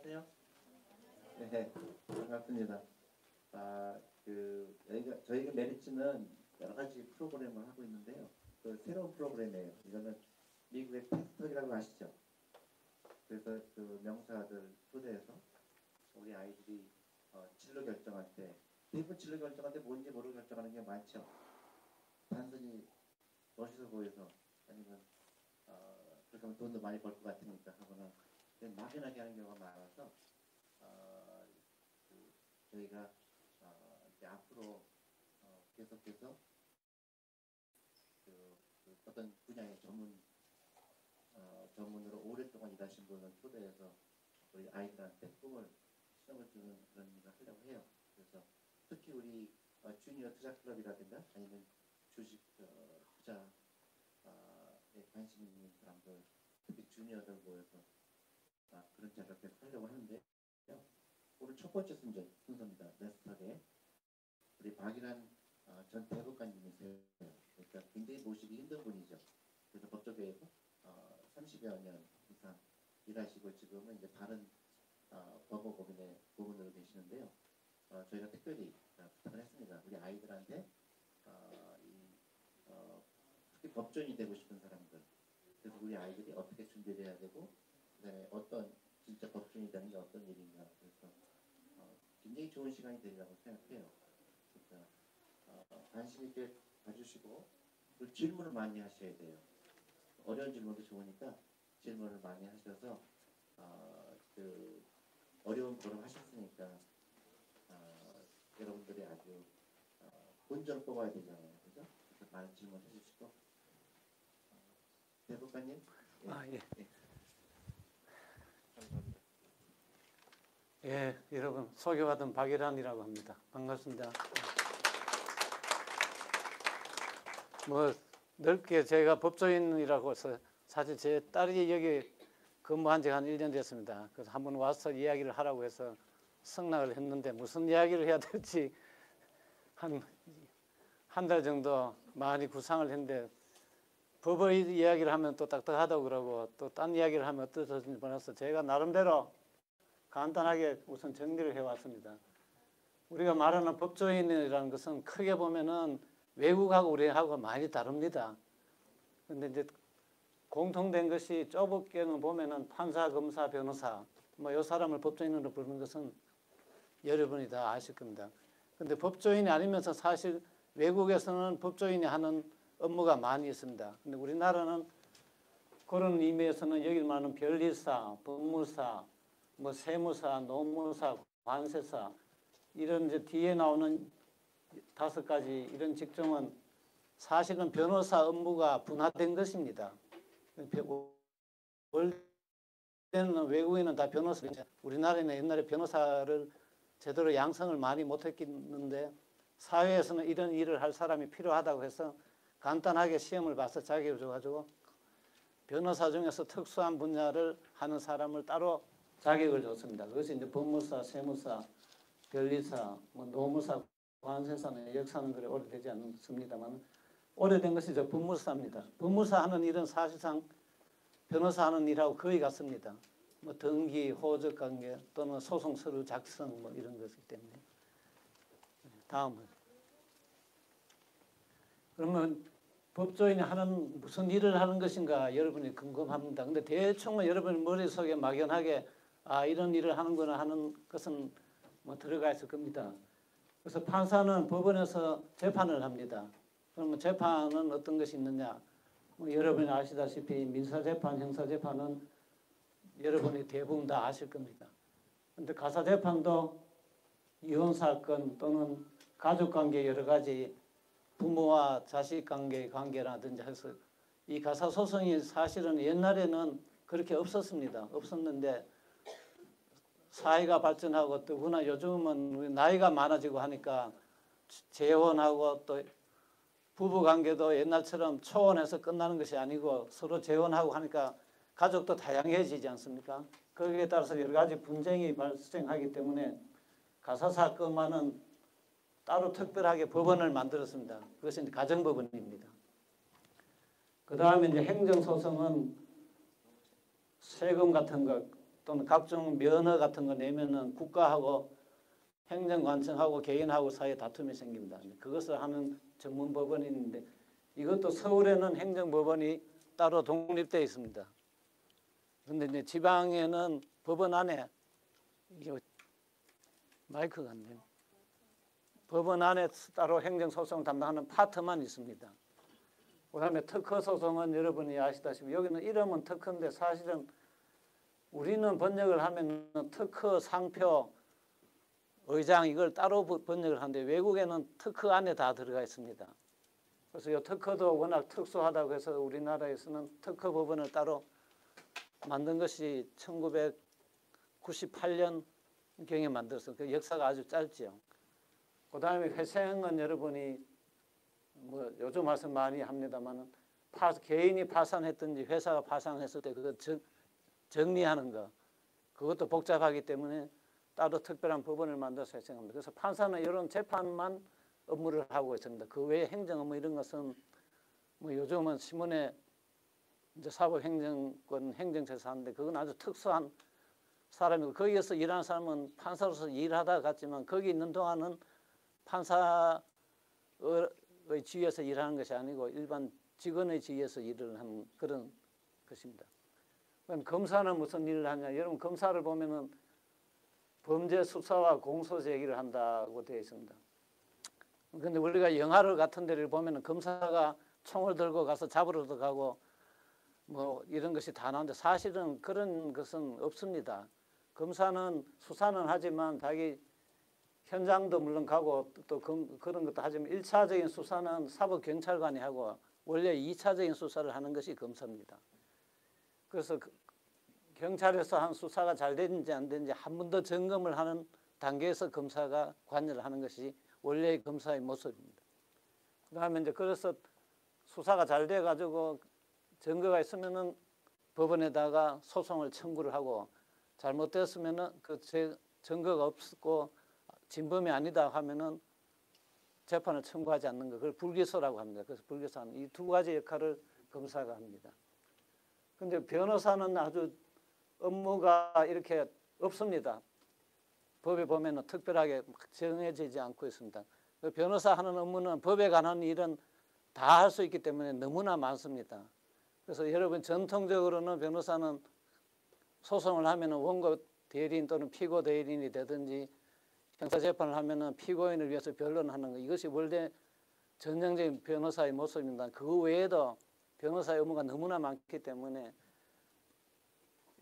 안녕하세요. 네, 반갑습니다. 저희가 메리츠는 여러 가지 프로그램을 하고 있는데요. 그 새로운 프로그램이에요. 이거는 미국의 테스터라고 아시죠? 그래서 그 명사들 초대해서 우리 아이들이 진로 결정할 때 대부분 진로 결정할 때 뭔지 모르고 결정하는 게 많죠. 단순히 멋있어 보여서 아니면 그렇게 하면 돈도 많이 벌 것 같으니까 하거나 막연하게 하는 경우가 많아서 저희가 이제 앞으로 계속해서 어떤 분야의 전문으로 오랫동안 일하신 분을 초대해서 우리 아이들한테 꿈을 시험을 주는 그런 일을 하려고 해요. 그래서 특히 우리 주니어 투자 클럽이라든가 아니면 주식 투자에 관심 있는 사람들, 특히 주니어들 모여서 그런 자리를 계속 하려고 하는데 오늘 첫 번째 순서입니다. 네스터에 우리 박일환 전 대법관님이세요. 그러니까 굉장히 모시기 힘든 분이죠. 그래서 법조계에서 30여 년 이상 일하시고 지금은 이제 다른 법무법인의 고문으로 계시는데요. 저희가 특별히 부탁을 했습니다. 우리 아이들한테 특히 법조인이 되고 싶은 사람들, 그래서 우리 아이들이 어떻게 준비를 해야 되고 그다음에 어떤 진짜 법조인이 되는 게 어떤 일인가, 그래서 굉장히 좋은 시간이 되리라고 생각해요. 그러니까 관심 있게 봐주시고 그리고 질문을 많이 하셔야 돼요. 어려운 질문도 좋으니까 질문을 많이 하셔서 그 어려운 거를 하셨으니까 여러분들이 아주 본전을 뽑아야 되잖아요, 그죠? 그래서 많은 질문 해주시고 대법관님. 예. 예. 감사합니다. 예, 여러분 소개받은 박일환이라고 합니다. 반갑습니다. 뭐 넓게 제가 법조인이라고 해서 사실 제 딸이 여기 근무한 지가 한 1년 됐습니다. 그래서 한번 와서 이야기를 하라고 해서 승낙을 했는데 무슨 이야기를 해야 될지 한 달 정도 많이 구상을 했는데 법의 이야기를 하면 또 딱딱하다고 그러고 또 딴 이야기를 하면 어떠신지 몰라서 제가 나름대로 간단하게 우선 정리를 해왔습니다. 우리가 말하는 법조인이라는 것은 크게 보면은 외국하고 우리하고 많이 다릅니다. 근데 이제 공통된 것이 좁게는 보면은 판사, 검사, 변호사, 뭐 이 사람을 법조인으로 부르는 것은 여러분이 다 아실 겁니다. 근데 법조인이 아니면서 사실 외국에서는 법조인이 하는 업무가 많이 있습니다. 근데 우리나라는 그런 의미에서는 여기 말하는 변리사, 법무사, 뭐 세무사, 노무사, 관세사 이런 이제 뒤에 나오는 5가지 이런 직종은 사실은 변호사 업무가 분화된 것입니다. 원래는 외국인은 다 변호사, 우리나라에는 옛날에 변호사를 제대로 양성을 많이 못했는데 사회에서는 이런 일을 할 사람이 필요하다고 해서 간단하게 시험을 봐서 자격을 줘가지고 변호사 중에서 특수한 분야를 하는 사람을 따로 자격을 줬습니다. 그것이 이제 법무사, 세무사, 변리사, 뭐 노무사, 관세사는 역사는 그래 오래되지 않습니다만 오래된 것이 저 법무사입니다. 법무사 하는 일은 사실상 변호사 하는 일하고 거의 같습니다. 뭐 등기, 호적 관계 또는 소송 서류 작성 뭐 이런 것이기 때문에. 다음은 그러면 법조인이 하는 무슨 일을 하는 것인가 여러분이 궁금합니다. 근데 대충 여러분 머릿속에 막연하게 이런 일을 하는구나 하는 것은 뭐 들어가 있을 겁니다. 그래서 판사는 법원에서 재판을 합니다. 그러면 재판은 어떤 것이 있느냐? 뭐 여러분이 아시다시피 민사재판, 형사재판은 여러분이 대부분 다 아실 겁니다. 그런데 가사재판도 이혼사건 또는 가족관계 여러 가지 부모와 자식관계라든지 해서 이 가사소송이 사실은 옛날에는 그렇게 없었습니다. 없었는데 사회가 발전하고 더구나 요즘은 나이가 많아지고 하니까 재혼하고 또 부부관계도 옛날처럼 초혼해서 끝나는 것이 아니고 서로 재혼하고 하니까 가족도 다양해지지 않습니까? 거기에 따라서 여러 가지 분쟁이 발생하기 때문에 가사사건만은 따로 특별하게 법원을 만들었습니다. 그것은 가정법원입니다. 그 다음에 이제 행정소송은 세금 같은 것 또는 각종 면허 같은 거 내면은 국가하고 행정관청하고 개인하고 사이에 다툼이 생깁니다. 그것을 하는 전문 법원이 있는데 이것도 서울에는 행정법원이 따로 독립되어 있습니다. 그런데 이제 지방에는 법원 안에 이게 마이크가 안 돼요. 법원 안에 따로 행정소송 담당하는 파트만 있습니다. 그다음에 특허소송은 여러분이 아시다시피 여기는 이름은 특허인데 사실은 우리는 번역을 하면 특허, 상표, 의장 이걸 따로 번역을 하는데 외국에는 특허 안에 다 들어가 있습니다. 그래서 이 특허도 워낙 특수하다고 해서 우리나라에서는 특허 법원을 따로 만든 것이 1998년경에 만들어서 그 역사가 아주 짧지요. 그다음에 회생은 여러분이 뭐 요즘 말씀 많이 합니다만은 개인이 파산했든지 회사가 파산했을 때 그거 정리하는 거 그것도 복잡하기 때문에 따로 특별한 법원을 만들어서 회생합니다. 그래서 판사는 이런 재판만 업무를 하고 있습니다. 그 외에 행정 업무 이런 것은 뭐 요즘은 신문에 이제 사법행정권 행정처에서 하는데 그건 아주 특수한 사람이고 거기에서 일하는 사람은 판사로서 일하다 갔지만 거기 있는 동안은 판사의 지위에서 일하는 것이 아니고 일반 직원의 지위에서 일을 하는 그런 것입니다. 그럼 검사는 무슨 일을 하냐? 여러분 검사를 보면은 범죄 수사와 공소 제기를 한다고 되어 있습니다. 그런데 우리가 영화를 같은 데를 보면은 검사가 총을 들고 가서 잡으러도 가고 뭐 이런 것이 다 나오는데 사실은 그런 것은 없습니다. 검사는 수사는 하지만 자기 현장도 물론 가고 또 그런 것도 하지만 1차적인 수사는 사법경찰관이 하고 원래 2차적인 수사를 하는 것이 검사입니다. 그래서 경찰에서 한 수사가 잘 됐는지 안 됐는지 한 번 더 점검을 하는 단계에서 검사가 관여를 하는 것이 원래의 검사의 모습입니다. 그다음에 이제 그래서 수사가 잘 돼가지고 증거가 있으면은 법원에다가 소송을 청구를 하고 잘못됐으면은 그 증거가 없고 진범이 아니다 하면은 재판을 청구하지 않는 것 그걸 불기소라고 합니다. 그래서 불기소하는 이 두 가지 역할을 검사가 합니다. 그런데 변호사는 아주 업무가 이렇게 없습니다. 법에 보면은 특별하게 정해지지 않고 있습니다. 변호사 하는 업무는 법에 관한 일은 다 할 수 있기 때문에 너무나 많습니다. 그래서 여러분 전통적으로는 변호사는 소송을 하면은 원고 대리인 또는 피고 대리인이 되든지 형사재판을 하면은 피고인을 위해서 변론하는 것 이것이 원래 전형적인 변호사의 모습입니다. 그 외에도 변호사의 업무가 너무나 많기 때문에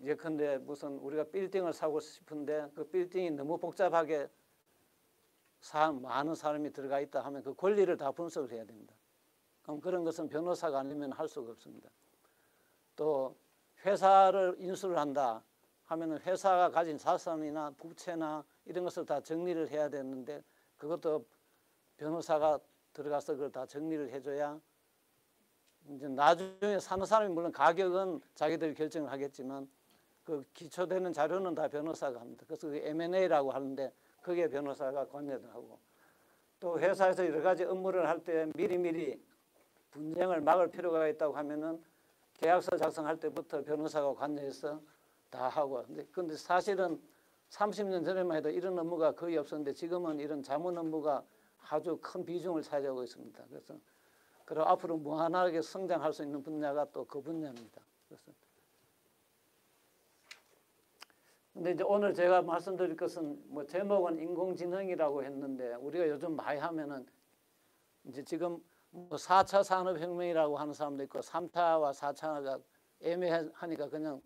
예컨대 무슨 우리가 빌딩을 사고 싶은데 그 빌딩이 너무 복잡하게 많은 사람이 들어가 있다 하면 그 권리를 다 분석을 해야 됩니다. 그럼 그런 것은 변호사가 아니면 할 수가 없습니다. 또 회사를 인수를 한다 하면은 회사가 가진 자산이나 부채나 이런 것을 다 정리를 해야 되는데 그것도 변호사가 들어가서 그걸 다 정리를 해줘야 이제 나중에 사는 사람이 물론 가격은 자기들이 결정을 하겠지만 그 기초되는 자료는 다 변호사가 합니다. 그래서 그 M&A라고 하는데 거기에 변호사가 관여를 하고 또 회사에서 여러 가지 업무를 할 때 미리미리 분쟁을 막을 필요가 있다고 하면은 계약서 작성할 때부터 변호사가 관여해서 다 하고 근데 사실은 30년 전에만 해도 이런 업무가 거의 없었는데 지금은 이런 자문 업무가 아주 큰 비중을 차지하고 있습니다. 그래서 그리고 앞으로 무한하게 성장할 수 있는 분야가 또 그 분야입니다. 그래서 근데 이제 오늘 제가 말씀드릴 것은 뭐 제목은 인공지능이라고 했는데 우리가 요즘 많이 하면은 이제 지금 뭐 4차 산업혁명이라고 하는 사람도 있고 3차와 4차가 애매하니까 그냥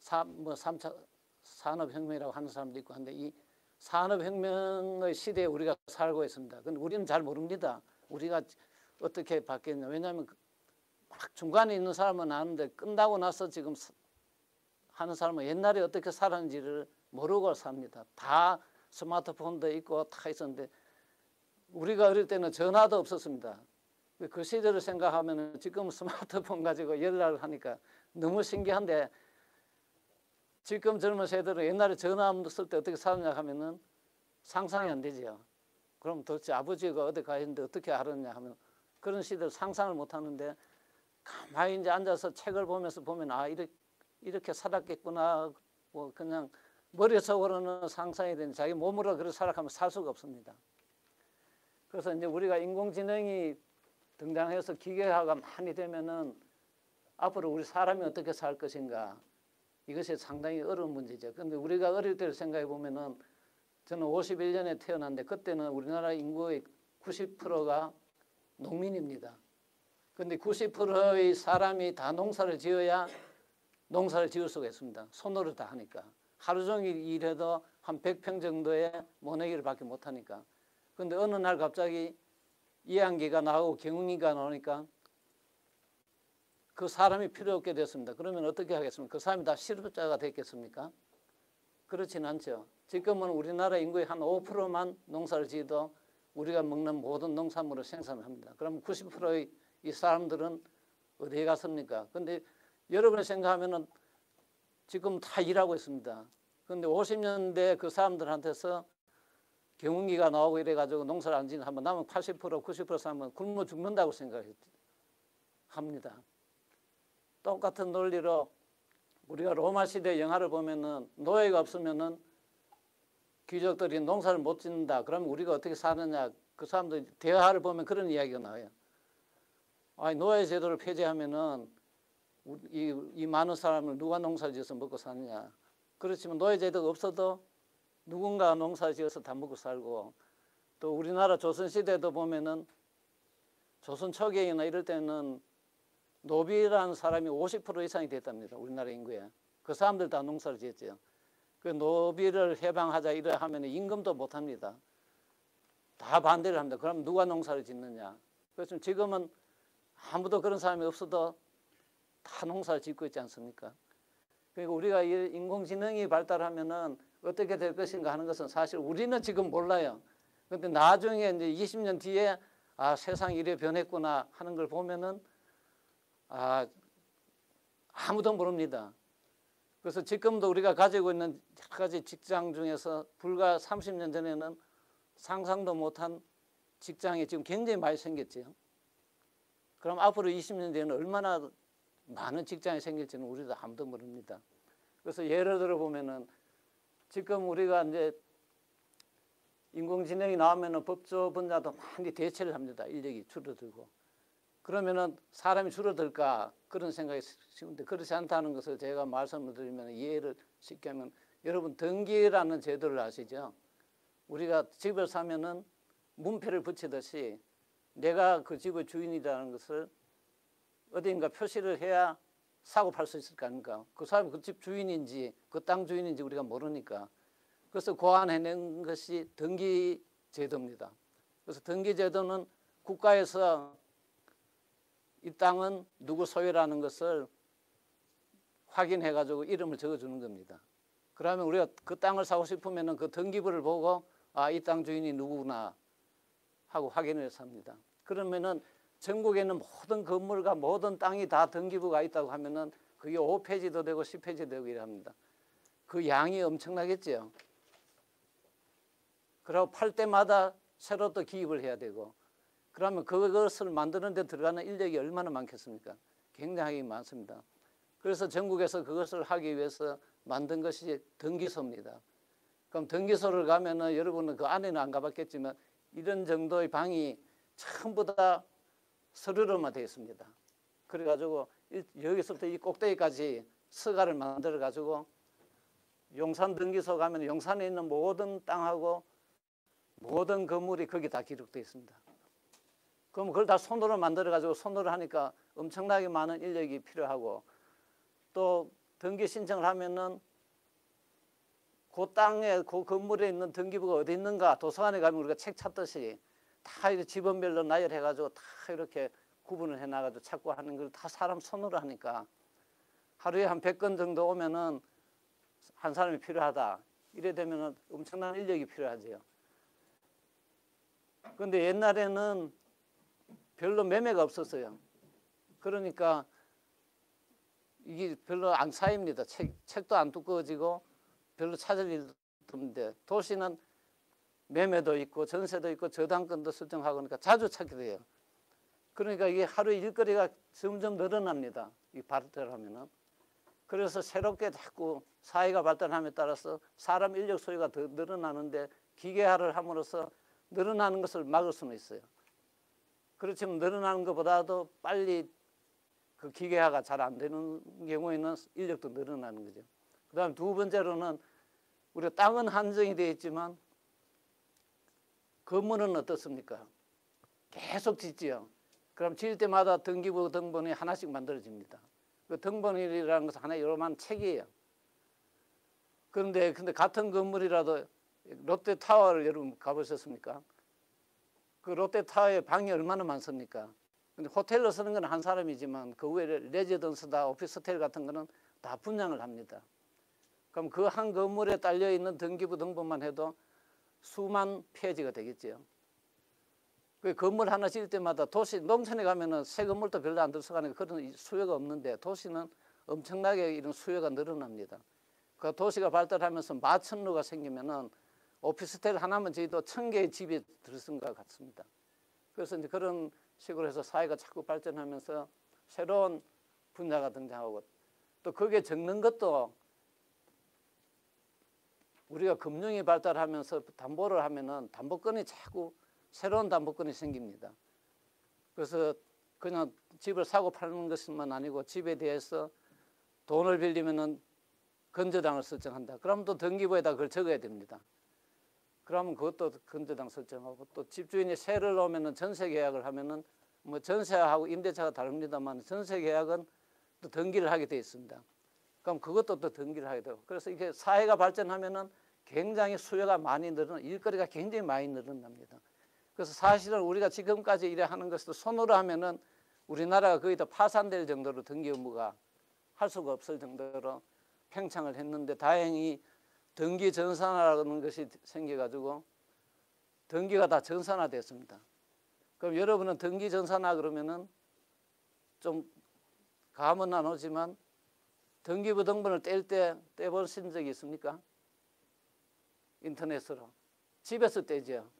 3차 산업혁명이라고 하는 사람도 있고 한데 이 산업혁명의 시대에 우리가 살고 있습니다. 근데 우리는 잘 모릅니다. 우리가 어떻게 바뀌었냐. 왜냐하면 막 중간에 있는 사람은 아는데 끝나고 나서 지금 하는 사람은 옛날에 어떻게 살았는지를 모르고 삽니다. 다 스마트폰도 있고 다 있었는데 우리가 어릴 때는 전화도 없었습니다. 그 시절을 생각하면 지금 스마트폰 가지고 연락을 하니까 너무 신기한데 지금 젊은 세대들은 옛날에 전화 없을 때 어떻게 살았냐 하면은 상상이 안 되지요. 그럼 도대체 아버지가 어디 가 있는데 어떻게 알았냐 하면 그런 시대를 상상을 못 하는데 가만히 이제 앉아서 책을 보면서 보면 아 이렇게 살았겠구나 뭐 그냥 머릿속으로는 상상이 되는 자기 몸으로 그렇게 살아가면 살 수가 없습니다. 그래서 이제 우리가 인공지능이 등장해서 기계화가 많이 되면은 앞으로 우리 사람이 어떻게 살 것인가 이것이 상당히 어려운 문제죠. 그런데 우리가 어릴 때를 생각해 보면은 저는 51년에 태어났는데 그때는 우리나라 인구의 90%가 농민입니다. 그런데 90%의 사람이 다 농사를 지어야 농사를 지을 수가 있습니다. 손으로 다 하니까. 하루 종일 일해도 한 100평 정도의 모내기를 밖에 못하니까. 그런데 어느 날 갑자기 이항기가 나오고 경운기가 나오니까 그 사람이 필요 없게 됐습니다. 그러면 어떻게 하겠습니까? 그 사람이 다 실업자가 됐겠습니까? 그렇진 않죠. 지금은 우리나라 인구의 한 5%만 농사를 지어도 우리가 먹는 모든 농산물을 생산을 합니다. 그럼 90%의 이 사람들은 어디에 갔습니까? 그런데 여러분이 생각하면은 지금 다 일하고 있습니다. 그런데 50년대 그 사람들한테서 경운기가 나오고 이래가지고 농사를 안 짓는 하면 남은 80% 90% 사람은 굶어 죽는다고 생각합니다. 똑같은 논리로 우리가 로마 시대 영화를 보면은 노예가 없으면은 귀족들이 농사를 못 짓는다. 그러면 우리가 어떻게 사느냐? 그 사람들 대화를 보면 그런 이야기가 나와요. 아니 노예 제도를 폐지하면은 이 많은 사람을 누가 농사를 지어서 먹고 사느냐? 그렇지만 노예 제도가 없어도 누군가 농사를 지어서 다 먹고 살고 또 우리나라 조선 시대도 보면은 조선 초기이나 이럴 때는 노비라는 사람이 50% 이상이 됐답니다. 우리나라 인구에. 그 사람들 다 농사를 지었죠. 그 노비를 해방하자 이래 하면 임금도 못 합니다. 다 반대를 합니다. 그럼 누가 농사를 짓느냐. 그래서 지금은 아무도 그런 사람이 없어도 다 농사를 짓고 있지 않습니까? 그러니까 우리가 이 인공지능이 발달하면은 어떻게 될 것인가 하는 것은 사실 우리는 지금 몰라요. 그런데 나중에 이제 20년 뒤에 아, 세상이 이래 변했구나 하는 걸 보면은 아무도 모릅니다. 그래서 지금도 우리가 가지고 있는 여러 가지 직장 중에서 불과 30년 전에는 상상도 못한 직장이 지금 굉장히 많이 생겼죠. 그럼 앞으로 20년 뒤에는 얼마나 많은 직장이 생길지는 우리도 아무도 모릅니다. 그래서 예를 들어 보면은 지금 우리가 이제 인공지능이 나오면은 법조 분야도 많이 대체를 합니다. 인력이 줄어들고. 그러면은 사람이 줄어들까 그런 생각이 쉬운데 그렇지 않다는 것을 제가 말씀을 드리면 이해를 쉽게 하면 여러분 등기라는 제도를 아시죠? 우리가 집을 사면은 문패를 붙이듯이 내가 그 집의 주인이라는 것을 어딘가 표시를 해야 사고 팔 수 있을 거 아닙니까? 그 사람이 그 집 주인인지 그 땅 주인인지 우리가 모르니까 그래서 고안해낸 것이 등기 제도입니다. 그래서 등기 제도는 국가에서 이 땅은 누구 소유라는 것을 확인해 가지고 이름을 적어주는 겁니다. 그러면 우리가 그 땅을 사고 싶으면 그 등기부를 보고 아, 이 땅 주인이 누구구나 하고 확인을 해서 합니다. 그러면은 전국에 있는 모든 건물과 모든 땅이 다 등기부가 있다고 하면은 그게 5페이지도 되고 10페이지도 되고 이랍니다. 그 양이 엄청나겠죠. 그리고 팔 때마다 새로 또 기입을 해야 되고 그러면 그것을 만드는 데 들어가는 인력이 얼마나 많겠습니까? 굉장히 많습니다. 그래서 전국에서 그것을 하기 위해서 만든 것이 등기소입니다. 그럼 등기소를 가면은 여러분은 그 안에는 안 가봤겠지만 이런 정도의 방이 전부 다 서류로만 되어 있습니다. 그래가지고 여기서부터 이 꼭대기까지 서가를 만들어가지고 용산 등기소 가면 용산에 있는 모든 땅하고 모든 건물이 거기 다 기록되어 있습니다. 그럼 그걸 다 손으로 만들어가지고 손으로 하니까 엄청나게 많은 인력이 필요하고 또 등기 신청을 하면은 그 땅에 그 건물에 있는 등기부가 어디 있는가 도서관에 가면 우리가 책 찾듯이 다 이렇게 지번별로 나열해가지고 다 이렇게 구분을 해놔가지고 찾고 하는 걸 다 사람 손으로 하니까 하루에 한 100건 정도 오면은 한 사람이 필요하다. 이래 되면은 엄청난 인력이 필요하죠. 그런데 옛날에는 별로 매매가 없었어요. 그러니까 이게 별로 안 쌓입니다. 책도 안 두꺼워지고 별로 찾을 일도 없는데 도시는 매매도 있고 전세도 있고 저당권도 설정하고 그러니까 자주 찾게 돼요. 그러니까 이게 하루 일거리가 점점 늘어납니다. 이 발달하면은. 그래서 새롭게 자꾸 사회가 발전함에 따라서 사람 인력 소유가 더 늘어나는데 기계화를 함으로써 늘어나는 것을 막을 수는 있어요. 그렇지만 늘어나는 것보다도 빨리 그 기계화가 잘 안 되는 경우에는 인력도 늘어나는 거죠. 그 다음 두 번째로는 우리가 땅은 한정이 되어 있지만 건물은 어떻습니까? 계속 짓지요. 그럼 지을 때마다 등기부 등본이 하나씩 만들어집니다. 그 등본이라는 것은 하나의 요만한 책이에요. 근데 같은 건물이라도 롯데타워를 여러분 가보셨습니까? 그 롯데타워의 방이 얼마나 많습니까? 근데 호텔로 쓰는 건 한 사람이지만 그 외에 레지던스다 오피스텔 같은 거는 다 분양을 합니다. 그럼 그 한 건물에 딸려 있는 등기부 등본만 해도 수만 페이지가 되겠죠. 그 건물 하나 지을 때마다 도시 농촌에 가면은 새 건물도 별로 안 들어서가는 그런 수요가 없는데 도시는 엄청나게 이런 수요가 늘어납니다. 그 도시가 발달하면서 마천루가 생기면은 오피스텔 하나만 지어도 1000개의 집이 들어선 것 같습니다. 그래서 이제 그런 식으로 해서 사회가 자꾸 발전하면서 새로운 분야가 등장하고 또 거기에 적는 것도 우리가 금융이 발달하면서 담보를 하면은 담보권이 자꾸 새로운 담보권이 생깁니다. 그래서 그냥 집을 사고 파는 것만 아니고 집에 대해서 돈을 빌리면은 건저당을 설정한다. 그럼 또 등기부에다 그걸 적어야 됩니다. 그러면 그것도 건저당 설정하고 또 집주인이 세를 놓으면은 전세 계약을 하면은 뭐 전세하고 임대차가 다릅니다만 전세 계약은 또 등기를 하게 돼 있습니다. 그럼 그것도 또 등기를 하게 되고 그래서 이게 사회가 발전하면은 굉장히 수요가 많이 일거리가 굉장히 많이 늘어납니다. 그래서 사실은 우리가 지금까지 일해 하는 것을 손으로 하면은 우리나라가 거의 다 파산될 정도로 등기 업무가 할 수가 없을 정도로 팽창을 했는데 다행히 등기 전산화라는 것이 생겨가지고 등기가 다 전산화됐습니다. 그럼 여러분은 등기 전산화 그러면은 좀 감은 안 오지만 등기부 등본을 떼보신 적이 있습니까? 인터넷으로. 집에서 떼죠.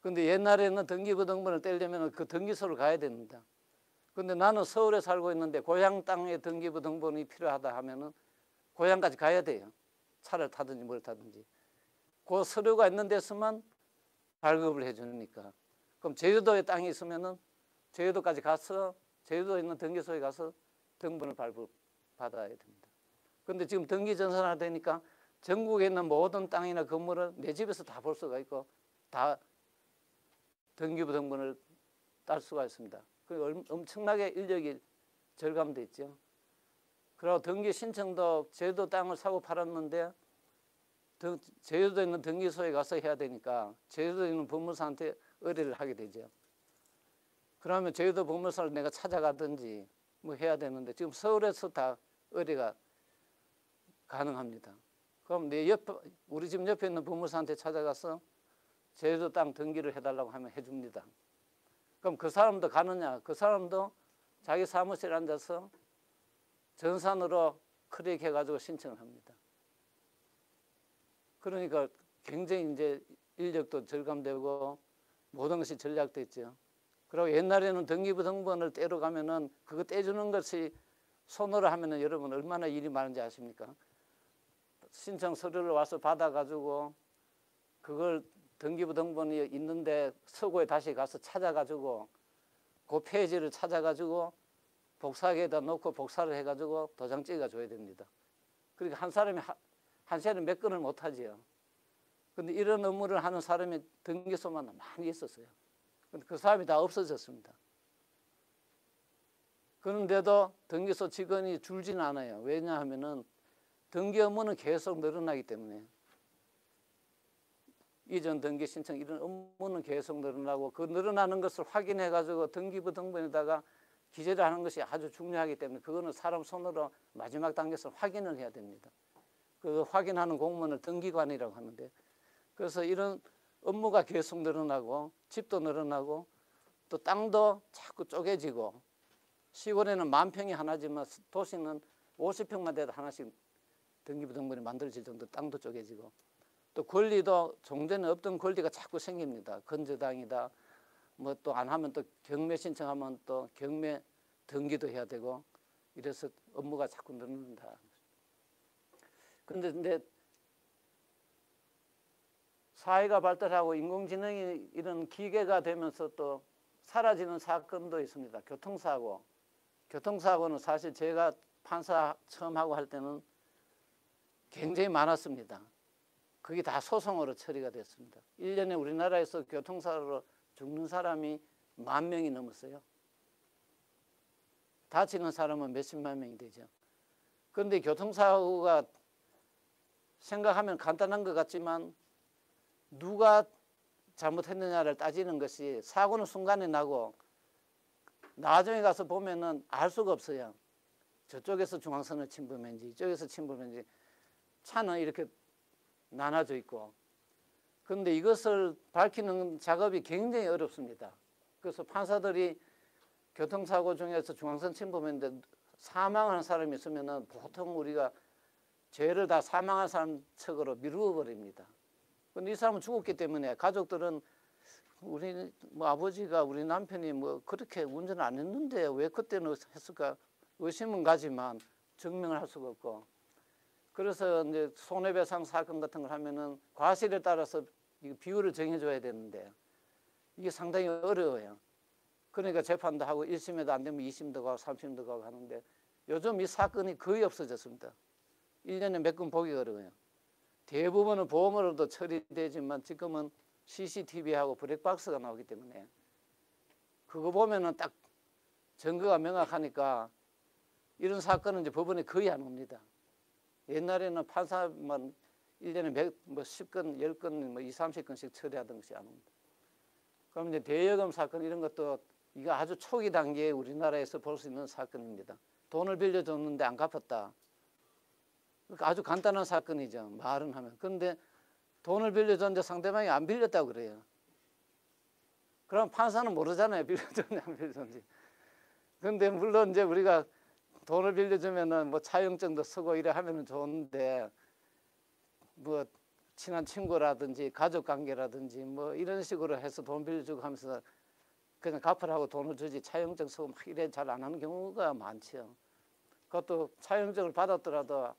근데 옛날에는 등기부 등본을 떼려면 그 등기소를 가야 됩니다. 근데 나는 서울에 살고 있는데 고향 땅에 등기부 등본이 필요하다 하면은 고향까지 가야 돼요. 차를 타든지 뭘 타든지. 그 서류가 있는 데서만 발급을 해주니까. 그럼 제주도에 땅이 있으면은 제주도까지 가서 제주도에 있는 등기소에 가서 등본을 발급받아야 됩니다. 근데 지금 등기 전산화 되니까 전국에 있는 모든 땅이나 건물을 내 집에서 다 볼 수가 있고 다 등기부 등본을 딸 수가 있습니다. 그 엄청나게 인력이 절감돼 있죠. 그리고 등기 신청도 제주도 땅을 사고 팔았는데 제주도에 있는 등기소에 가서 해야 되니까 제주도에 있는 법무사한테 의뢰를 하게 되죠. 그러면 제주도 법무사를 내가 찾아가든지 뭐 해야 되는데 지금 서울에서 다 의뢰가 가능합니다. 그럼 우리 집 옆에 있는 법무사한테 찾아가서 제주도 땅 등기를 해달라고 하면 해줍니다. 그럼 그 사람도 가느냐? 그 사람도 자기 사무실에 앉아서 전산으로 클릭해가지고 신청을 합니다. 그러니까 굉장히 이제 인력도 절감되고 모든 것이 전략됐죠. 그리고 옛날에는 등기부 등본을 떼러 가면은 그거 떼주는 것이 손으로 하면은 여러분 얼마나 일이 많은지 아십니까? 신청 서류를 와서 받아가지고 그걸 등기부 등본이 있는데 서고에 다시 가서 찾아가지고 그 페이지를 찾아가지고 복사기에다 놓고 복사를 해가지고 도장 찍어줘야 됩니다. 그러니까 한 사람이 한 시간에 몇 건을 못하지요. 근데 이런 업무를 하는 사람이 등기소만 많이 있었어요. 근데 그 사람이 다 없어졌습니다. 그런데도 등기소 직원이 줄지는 않아요. 왜냐하면은 등기 업무는 계속 늘어나기 때문에 이전 등기 신청 이런 업무는 계속 늘어나고 그 늘어나는 것을 확인해 가지고 등기부 등본에다가 기재를 하는 것이 아주 중요하기 때문에 그거는 사람 손으로 마지막 단계에서 확인을 해야 됩니다. 그 확인하는 공무원을 등기관이라고 하는데 그래서 이런 업무가 계속 늘어나고 집도 늘어나고 또 땅도 자꾸 쪼개지고 시골에는 10,000평이 하나지만 도시는 50평만 돼도 하나씩 등기부 등본이 만들어질 정도 땅도 쪼개지고 또 권리도 종전에 없던 권리가 자꾸 생깁니다. 건저당이다. 뭐 또 안 하면 또 경매 신청하면 또 경매 등기도 해야 되고 이래서 업무가 자꾸 늘는다. 근데 사회가 발달하고 인공지능이 이런 기계가 되면서 또 사라지는 사건도 있습니다. 교통사고. 교통사고는 사실 제가 판사 처음 하고 할 때는 굉장히 많았습니다. 그게 다 소송으로 처리가 됐습니다. 1년에 우리나라에서 교통사고로 죽는 사람이 10,000명이 넘었어요. 다치는 사람은 몇십만 명이 되죠. 그런데 교통사고가 생각하면 간단한 것 같지만 누가 잘못했느냐를 따지는 것이 사고는 순간에 나고 나중에 가서 보면은 알 수가 없어요. 저쪽에서 중앙선을 침범했는지 이쪽에서 침범했는지 차는 이렇게 나눠져 있고. 그런데 이것을 밝히는 작업이 굉장히 어렵습니다. 그래서 판사들이 교통사고 중에서 중앙선 침범했는데 사망한 사람이 있으면은 보통 우리가 죄를 다 사망한 사람 측으로 미루어 버립니다. 근데 이 사람은 죽었기 때문에 가족들은 우리 뭐 아버지가 우리 남편이 뭐 그렇게 운전을 안 했는데 왜 그때는 했을까 의심은 가지만 증명을 할 수가 없고. 그래서 이제 손해배상 사건 같은 걸 하면은 과실에 따라서 비율을 정해줘야 되는데 이게 상당히 어려워요. 그러니까 재판도 하고 1심에도 안 되면 2심도 가고 3심도 가고 하는데 요즘 이 사건이 거의 없어졌습니다. 1년에 몇 건 보기 어려워요. 대부분은 보험으로도 처리되지만 지금은 CCTV하고 블랙박스가 나오기 때문에 그거 보면은 딱 증거가 명확하니까 이런 사건은 이제 법원에 거의 안 옵니다. 옛날에는 판사만 1년에 10건, 10건, 뭐 20, 30건씩 처리하던 것이 안 옵니다. 그럼 이제 대여금 사건 이런 것도 이거 아주 초기 단계에 우리나라에서 볼 수 있는 사건입니다. 돈을 빌려줬는데 안 갚았다. 그러니까 아주 간단한 사건이죠. 말은 하면. 그런데 돈을 빌려줬는데 상대방이 안 빌렸다고 그래요. 그럼 판사는 모르잖아요. 빌려줬는지 안 빌려줬는지. 그런데 물론 이제 우리가 돈을 빌려주면은 뭐 차용증도 쓰고 이래 하면은 좋은데 뭐 친한 친구라든지 가족 관계라든지 뭐 이런 식으로 해서 돈 빌려주고 하면서 그냥 갚으라고 돈을 주지 차용증 쓰고 막 이래 잘 안 하는 경우가 많죠. 그것도 차용증을 받았더라도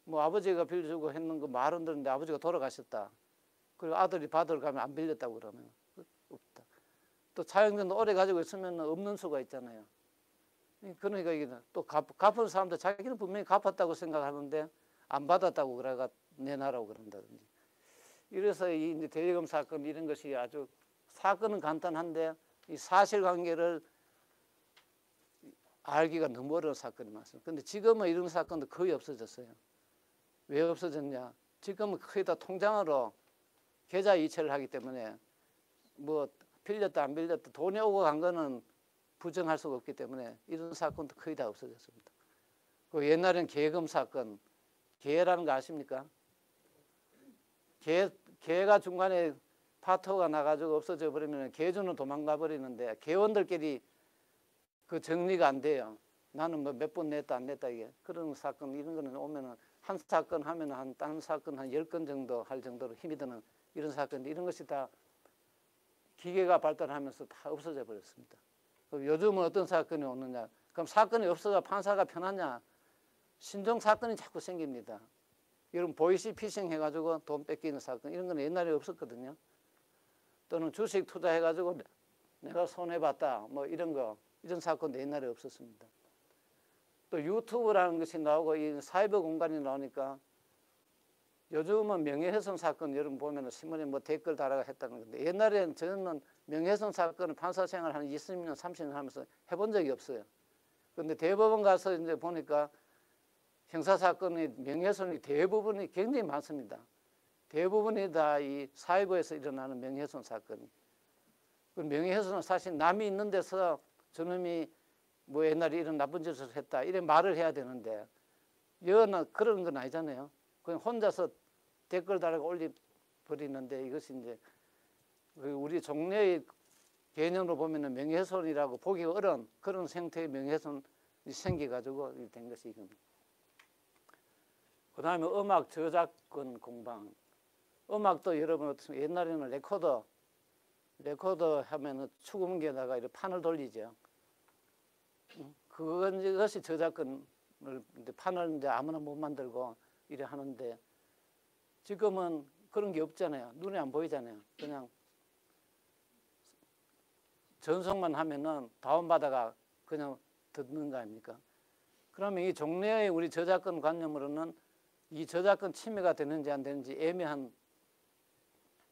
뭐 아버지가 빌려주고 했는 거 말은 듣는데 아버지가 돌아가셨다. 그리고 아들이 받으러 가면 안 빌렸다고 그러면 없다. 또 차용증도 오래 가지고 있으면 없는 수가 있잖아요. 그러니까 이게 또 갚은 사람도 자기는 분명히 갚았다고 생각하는데 안 받았다고 그래가 내놔라고 그런다든지. 이래서 이 이제 대여금 사건 이런 것이 아주 사건은 간단한데 이 사실관계를 알기가 너무 어려운 사건이 많습니다. 그런데 지금은 이런 사건도 거의 없어졌어요. 왜 없어졌냐? 지금은 거의 다 통장으로 계좌 이체를 하기 때문에 뭐 빌렸다 안 빌렸다 돈이 오고 간 거는 부정할 수가 없기 때문에 이런 사건도 거의 다 없어졌습니다. 그 옛날에는 계금 사건, 계라는 거 아십니까? 계가 중간에 파토가 나가지고 없어져 버리면 계주는 도망가 버리는데 계원들끼리 그 정리가 안 돼요. 나는 뭐 몇 번 냈다 안 냈다 이게 그런 사건 이런 거는 오면은 한 사건 하면 한 사건 한 10건 정도 할 정도로 힘이 드는 이런 사건인데 이런 것이 다 기계가 발달하면서 다 없어져 버렸습니다. 그럼 요즘은 어떤 사건이 오느냐? 그럼 사건이 없어서 판사가 편하냐? 신종 사건이 자꾸 생깁니다. 여러분 보이시피싱 해가지고 돈 뺏기는 사건 이런 건 옛날에 없었거든요. 또는 주식 투자해가지고 내가 손해봤다 뭐 이런 거 이런 사건도 옛날에 없었습니다. 또 유튜브라는 것이 나오고 이 사이버 공간이 나오니까 요즘은 명예훼손 사건 여러분 보면 신문에 뭐 댓글 달아가 했다는 건데 옛날에는 저는 명예훼손 사건을 판사 생활 한 20년 30년 하면서 해본 적이 없어요. 그런데 대법원 가서 이제 보니까 형사 사건의 명예훼손이 대부분이 굉장히 많습니다. 대부분이 다 이 사이버에서 일어나는 명예훼손 사건이. 그 명예훼손은 사실 남이 있는 데서 저놈이 뭐 옛날에 이런 나쁜 짓을 했다 이래 말을 해야 되는데 여는 그런 건 아니잖아요. 그냥 혼자서 댓글 달아가 올려버리는데 이것이 이제 우리 종래의 개념으로 보면은 명예훼손이라고 보기 어려운 그런 형태의 명예훼손이 생겨가지고 된 것이 이겁니다. 그 다음에 음악 저작권 공방. 음악도 여러분 옛날에는 레코더 하면은 축음기에다가 이렇게 판을 돌리죠. 그것이 저작권 이제 판을 이제 아무나 못 만들고 이래 하는데 지금은 그런 게 없잖아요. 눈에 안 보이잖아요. 그냥 전송만 하면은 다운받아가 그냥 듣는 거 아닙니까? 그러면 이 종래의 우리 저작권 관념으로는 이 저작권 침해가 되는지 안 되는지 애매한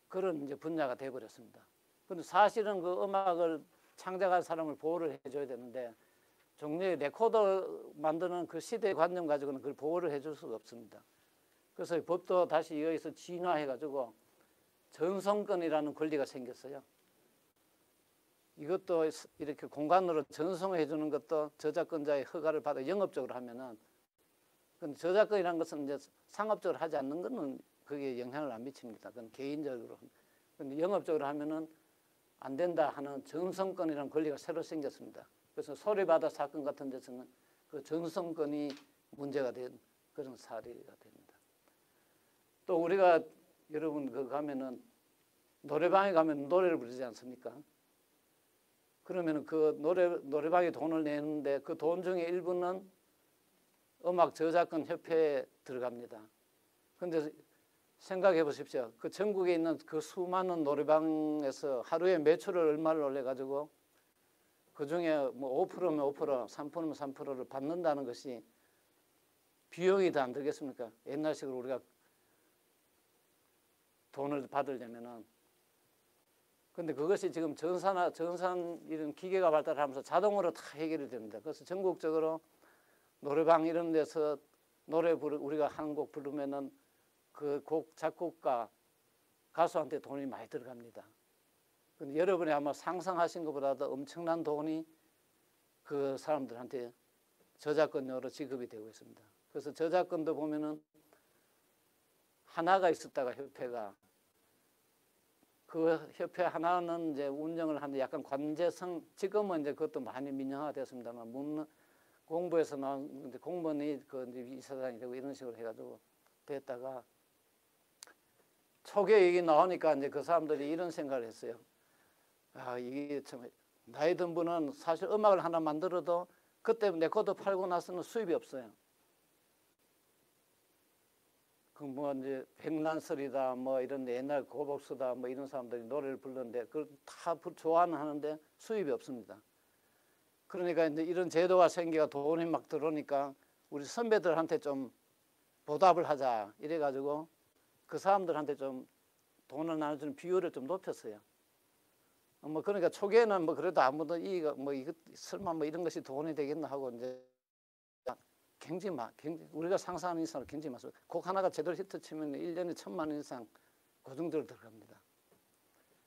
그런 이제 분야가 되어버렸습니다. 근데 사실은 그 음악을 창작한 사람을 보호를 해줘야 되는데 종래의 레코더 만드는 그 시대의 관념 가지고는 그걸 보호를 해줄 수가 없습니다. 그래서 법도 다시 여기서 진화해가지고 전송권이라는 권리가 생겼어요. 이것도 이렇게 공간으로 전송해 주는 것도 저작권자의 허가를 받아 영업적으로 하면은, 근데 저작권이라는 것은 이제 상업적으로 하지 않는 것은 그게 영향을 안 미칩니다. 그건 개인적으로. 근데 영업적으로 하면은 안 된다 하는 전송권이라는 권리가 새로 생겼습니다. 그래서 소리바다 사건 같은 데서는 그 전송권이 문제가 된 그런 사례가 됩니다. 또 우리가 여러분 그 가면은 노래방에 가면 노래를 부르지 않습니까? 그러면 그 노래방에 돈을 내는데 그 돈 중에 일부는 음악 저작권 협회에 들어갑니다. 그런데 생각해 보십시오. 그 전국에 있는 그 수많은 노래방에서 하루에 매출을 얼마를 올려가지고 그 중에 뭐 5%면 5%, 3%면 3%를 받는다는 것이 비용이 더 안 들겠습니까? 옛날식으로 우리가 돈을 받으려면은. 근데 그것이 지금 전산 이런 기계가 발달하면서 자동으로 다 해결이 됩니다. 그래서 전국적으로 노래방 이런 데서 우리가 한 곡 부르면은 그 곡 작곡가 가수한테 돈이 많이 들어갑니다. 근데 여러분이 아마 상상하신 것보다도 엄청난 돈이 그 사람들한테 저작권료로 지급이 되고 있습니다. 그래서 저작권도 보면은 하나가 있었다가 협회가 그 협회 하나는 이제 운영을 하는데 약간 관제성, 지금은 이제 그것도 많이 민영화되었습니다만 공부에서 나온 공무원이 그 이사장이 되고 이런 식으로 해가지고 됐다가 초기에 얘기 나오니까 이제 그 사람들이 이런 생각을 했어요. 아, 이게 참 나이 든 분은 사실 음악을 하나 만들어도 그때 레코드 팔고 나서는 수입이 없어요. 그 뭐 이제 백난설이다 뭐 이런 옛날 고복수다 뭐 이런 사람들이 노래를 부르는데 그걸 다 좋아는 하는데 수입이 없습니다. 그러니까 이제 이런 제도가 생기가 돈이 막 들어오니까 우리 선배들한테 좀 보답을 하자 이래가지고 그 사람들한테 좀 돈을 나눠주는 비율을 좀 높였어요. 뭐 그러니까 초기에는 뭐 그래도 아무도 이거 설마 뭐 이런 것이 돈이 되겠나 하고 이제 굉장히 우리가 상상하는 이상으로 굉장히 많습니다. 곡 하나가 제대로 히트 치면 1년에 1,000만 원 이상 그 정도로 들어갑니다.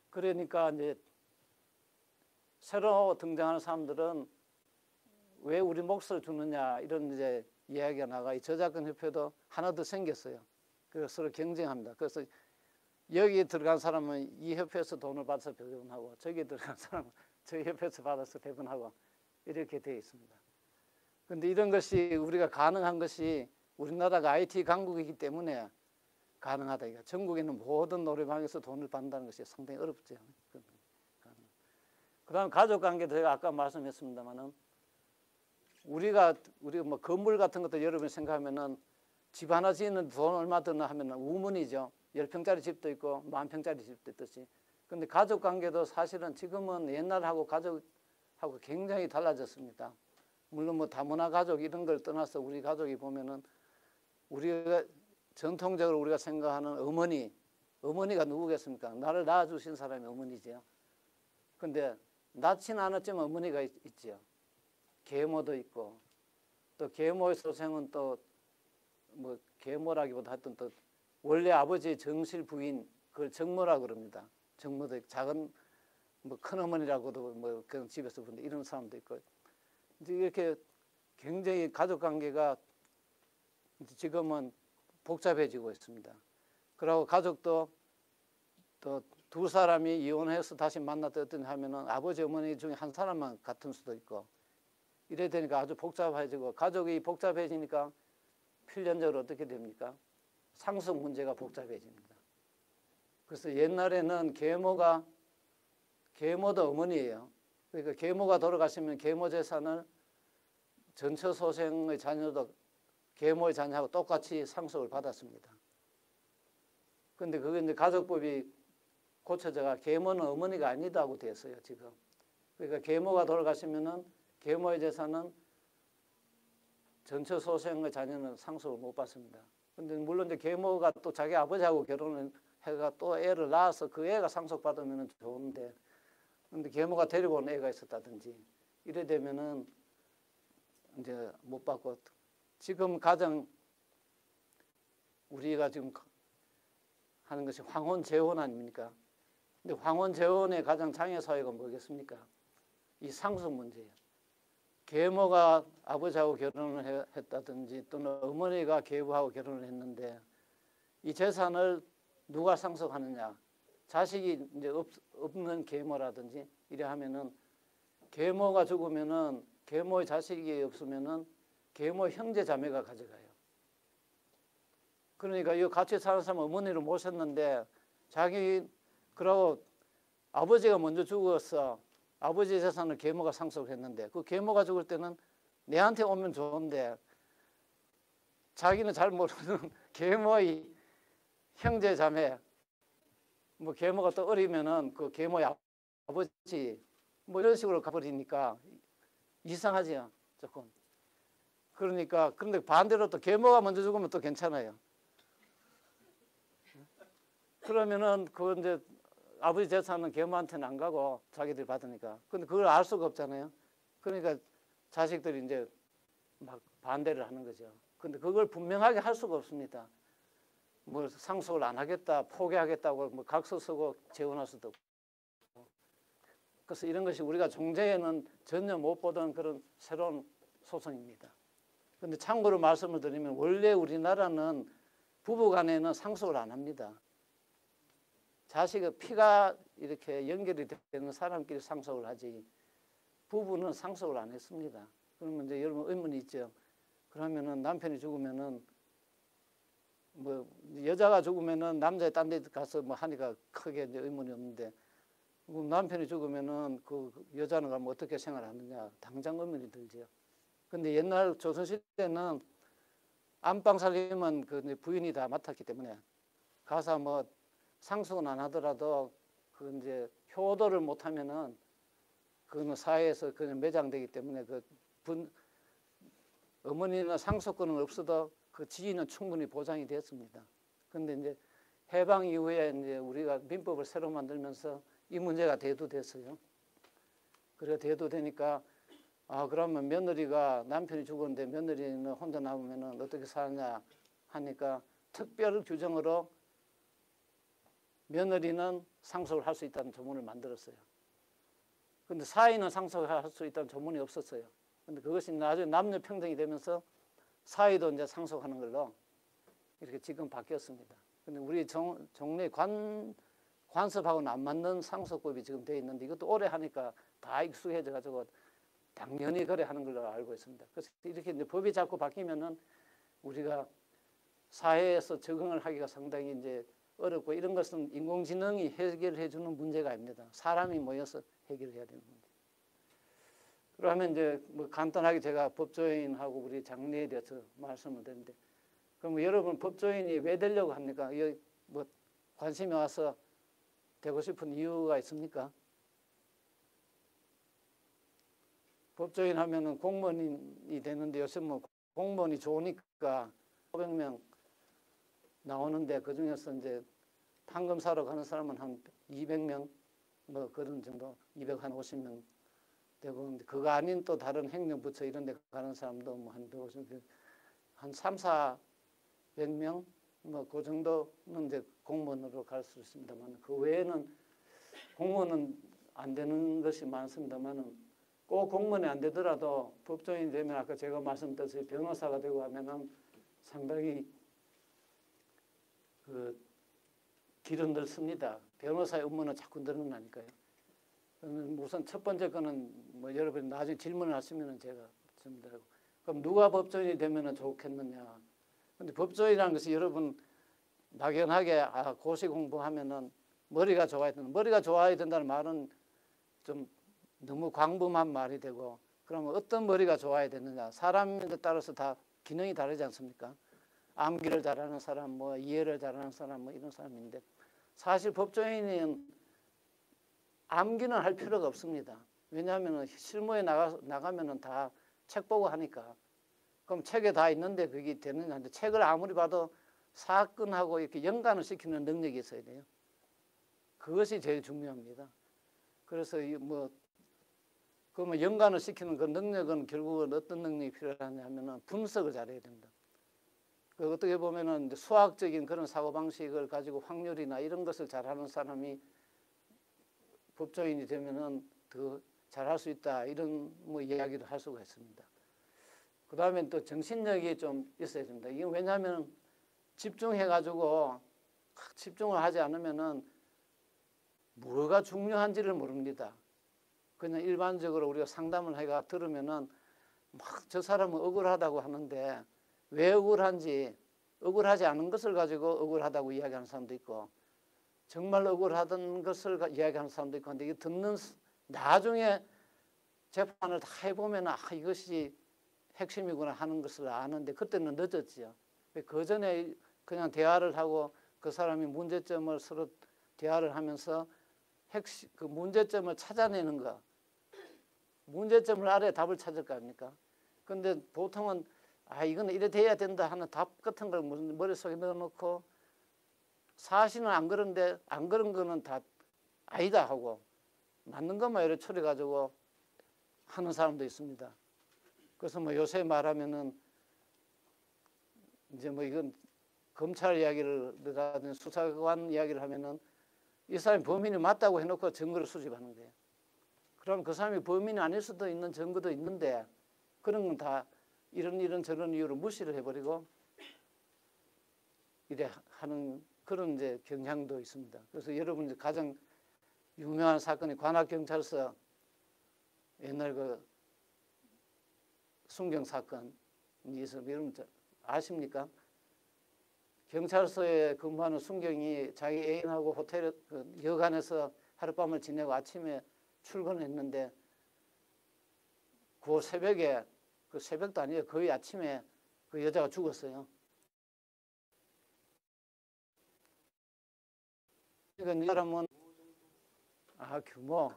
그러니까 이제 새로 등장하는 사람들은 왜 우리 몫을 주느냐 이런 이제 이야기가 나가 이 저작권 협회도 하나 더 생겼어요. 그래서 서로 경쟁합니다. 그래서 여기 들어간 사람은 이 협회에서 돈을 받아서 배분하고 저기 들어간 사람은 저희 협회에서 받아서 배분하고 이렇게 되어 있습니다. 그런데 이런 것이 우리가 가능한 것이 우리나라가 IT 강국이기 때문에 가능하다. 이거 전국에는 모든 노래방에서 돈을 받는다는 것이 상당히 어렵죠. 그다음 가족관계도 제가 아까 말씀했습니다만은 우리가 뭐 건물 같은 것도 여러분이 생각하면은 집 하나 지으는 돈 얼마 드나 하면은 우문이죠. 10평짜리 집도 있고 10,000평짜리 집도 있듯이. 근데 가족관계도 사실은 지금은 옛날하고 가족하고 굉장히 달라졌습니다. 물론 뭐 다문화 가족 이런 걸 떠나서 우리 가족이 보면은 우리가 전통적으로 우리가 생각하는 어머니가 누구겠습니까? 나를 낳아주신 사람이 어머니지요. 근데 낳지는 않았지만 어머니가 있지요. 계모도 있고 또 계모의 소생은 또 뭐 계모라기보다 하여튼 또 원래 아버지의 정실 부인 그걸 정모라 그럽니다. 정모도 있고 작은 뭐 큰어머니라고도 뭐 그런 집에서 보는데 이런 사람도 있고 이제 이렇게 굉장히 가족 관계가 지금은 복잡해지고 있습니다. 그리고 가족도 또 두 사람이 이혼해서 다시 만났다 어떤 하면은 아버지 어머니 중에 한 사람만 같은 수도 있고 이래 되니까 아주 복잡해지고 가족이 복잡해지니까 필연적으로 어떻게 됩니까? 상속 문제가 복잡해집니다. 그래서 옛날에는 계모도 어머니예요. 그러니까 계모가 돌아가시면 계모 재산을 전처소생의 자녀도 계모의 자녀하고 똑같이 상속을 받았습니다. 근데 그게 이제 가족법이 고쳐져가 계모는 어머니가 아니다고 됐어요, 지금. 그러니까 계모가 돌아가시면은 계모의 재산은 전처소생의 자녀는 상속을 못 받습니다. 근데 물론 이제 계모가 또 자기 아버지하고 결혼을 해가 또 애를 낳아서 그 애가 상속받으면 좋은데, 근데 계모가 데리고 온 애가 있었다든지 이래 되면은 이제 못 받고, 지금 가장 우리가 지금 하는 것이 황혼재혼 아닙니까? 근데 황혼재혼의 가장 장애 사유가 뭐겠습니까? 이 상속 문제예요. 계모가 아버지하고 결혼을 했다든지 또는 어머니가 계부하고 결혼을 했는데 이 재산을 누가 상속하느냐? 자식이 이제 없는 계모라든지 이래 하면은 계모가 죽으면은 계모의 자식이 없으면은 계모 형제 자매가 가져가요. 그러니까 이 같이 사는 사람 어머니를 모셨는데 자기 그러고 아버지가 먼저 죽었어. 아버지 재산을 계모가 상속했는데 그 계모가 죽을 때는 내한테 오면 좋은데 자기는 잘 모르는 계모의 형제 자매, 뭐 계모가 또 어리면은 그 계모의 아버지 뭐 이런 식으로 가버리니까 이상하지요, 조금. 그러니까 그런데 반대로 또 계모가 먼저 죽으면 또 괜찮아요. 그러면은 그 이제 아버지 재산은 계모한테는 안 가고 자기들이 받으니까. 근데 그걸 알 수가 없잖아요. 그러니까 자식들이 이제 막 반대를 하는 거죠. 근데 그걸 분명하게 할 수가 없습니다. 뭐 상속을 안 하겠다, 포기하겠다고 뭐 각서 쓰고 재혼할 수도 없고. 그래서 이런 것이 우리가 종제에는 전혀 못 보던 그런 새로운 소송입니다. 근데 참고로 말씀을 드리면 원래 우리나라는 부부간에는 상속을 안 합니다. 자식의 피가 이렇게 연결이 되는 사람끼리 상속을 하지 부부는 상속을 안 했습니다. 그러면 이제 여러분 의문이 있죠. 그러면은 남편이 죽으면은 뭐 여자가 죽으면은 남자의 딴 데 가서 뭐 하니까 크게 이제 의문이 없는데 남편이 죽으면은 그 여자는 가면 어떻게 생활하느냐 당장 의문이 들죠. 근데 옛날 조선시대는 안방 살림은 그 부인이 다 맡았기 때문에 가서 뭐 상속은 안 하더라도 그 이제 효도를 못하면은 그는 사회에서 그냥 매장되기 때문에 어머니는 상속권은 없어도 그 지위는 충분히 보장이 됐습니다. 그런데 이제 해방 이후에 이제 우리가 민법을 새로 만들면서 이 문제가 대두됐어요. 그래 대두되니까 그러면 며느리가 남편이 죽었는데 며느리는 혼자 남으면은 어떻게 사느냐 하니까 특별 규정으로 며느리는 상속을 할 수 있다는 조문을 만들었어요. 그런데 사위는 상속을 할 수 있다는 조문이 없었어요. 그런데 그것이 나중에 남녀 평등이 되면서 사위도 이제 상속하는 걸로 이렇게 지금 바뀌었습니다. 근데 우리 종래 관습하고는 안 맞는 상속법이 지금 되어 있는데 이것도 오래 하니까 다 익숙해져 가지고 당연히 그래 하는 걸로 알고 있습니다. 그래서 이렇게 이제 법이 자꾸 바뀌면은 우리가 사회에서 적응을 하기가 상당히 이제 어렵고 이런 것은 인공지능이 해결해 주는 문제가 아닙니다. 사람이 모여서 해결해야 되는 문제. 그러면 이제 뭐 간단하게 제가 법조인하고 우리 장례에 대해서 말씀을 드렸는데, 그럼 여러분 법조인이 왜 되려고 합니까? 뭐 관심이 와서 되고 싶은 이유가 있습니까? 법조인 하면은 공무원이 되는데 요새 뭐 공무원이 좋으니까 500명 나오는데 그 중에서 이제 판금 사러 가는 사람은 한 200명 뭐 그런 정도, 250명 되고, 그거 아닌 또 다른 행정부처 이런 데 가는 사람도 뭐 한 150명, 한 300~400명 뭐 그 정도는 이제 공무원으로 갈 수 있습니다만, 그 외에는 공무원은 안 되는 것이 많습니다만은, 꼭 공무원이 안 되더라도 법조인이 되면 아까 제가 말씀드렸듯이 변호사가 되고 하면은 상당히 그 길은 넓습니다. 변호사의 업무는 자꾸 늘어나니까요. 우선 첫 번째 거는 뭐 여러분이 나중에 질문을 하시면은 제가 질문드리고, 그럼 누가 법조인이 되면은 좋겠느냐? 근데 법조인이라는 것이 여러분 막연하게 고시 공부하면은 머리가 좋아야 된다. 머리가 좋아야 된다는 말은 좀 너무 광범한 말이 되고, 그러면 어떤 머리가 좋아야 되느냐? 사람에 따라서 다 기능이 다르지 않습니까? 암기를 잘하는 사람, 뭐 이해를 잘하는 사람, 뭐 이런 사람인데 사실 법조인은 암기는 할 필요가 없습니다. 왜냐하면 실무에 나가면은 다 책 보고 하니까. 그럼 책에 다 있는데 그게 되느냐? 근데 책을 아무리 봐도 사건하고 이렇게 연관을 시키는 능력이 있어야 돼요. 그것이 제일 중요합니다. 그래서 그러면 연관을 시키는 그 능력은 결국은 어떤 능력이 필요하냐면은 분석을 잘해야 된다. 그 어떻게 보면은 수학적인 그런 사고 방식을 가지고 확률이나 이런 것을 잘하는 사람이 법조인이 되면은 더 잘할 수 있다 이런 뭐 이야기도 할 수가 있습니다. 그 다음에 또 정신력이 좀 있어야 됩니다. 이게 왜냐하면 집중해가지고 집중을 하지 않으면은 뭐가 중요한지를 모릅니다. 그냥 일반적으로 우리가 상담을 해가 들으면은 막 저 사람은 억울하다고 하는데 왜 억울한지 억울하지 않은 것을 가지고 억울하다고 이야기하는 사람도 있고 정말 억울하던 것을 이야기하는 사람도 있고 근데 이게 듣는 나중에 재판을 다 해보면 이것이 핵심이구나 하는 것을 아는데 그때는 늦었지요. 그 전에 그냥 대화를 하고 그 사람이 문제점을 서로 대화를 하면서 그 문제점을 찾아내는 거. 문제점을 알아야 답을 찾을 거 아닙니까? 근데 보통은 이건 이래 돼야 된다 하는 답 같은 걸 머릿속에 넣어놓고 사실은 안 그런데 안 그런 거는 다 아니다 하고 맞는 것만 이렇게 추려가지고 하는 사람도 있습니다. 그래서 뭐 요새 말하면은 이제 뭐 이건 검찰 이야기를 수사관 이야기를 하면은 이 사람이 범인이 맞다고 해놓고 증거를 수집하는 거예요. 그럼 그 사람이 범인이 아닐 수도 있는 증거도 있는데 그런 건 다 이런 저런 이유로 무시를 해버리고 이래 하는 그런 이제 경향도 있습니다. 그래서 여러분 가장 유명한 사건이 관악경찰서 옛날 그 순경 사건이 있어요. 여러분 아십니까? 경찰서에 근무하는 순경이 자기 애인하고 호텔 그 여관에서 하룻밤을 지내고 아침에 출근했는데 그 새벽에 그 새벽도 아니에요. 거의 아침에 그 여자가 죽었어요. 그러니까 이 사람은 규모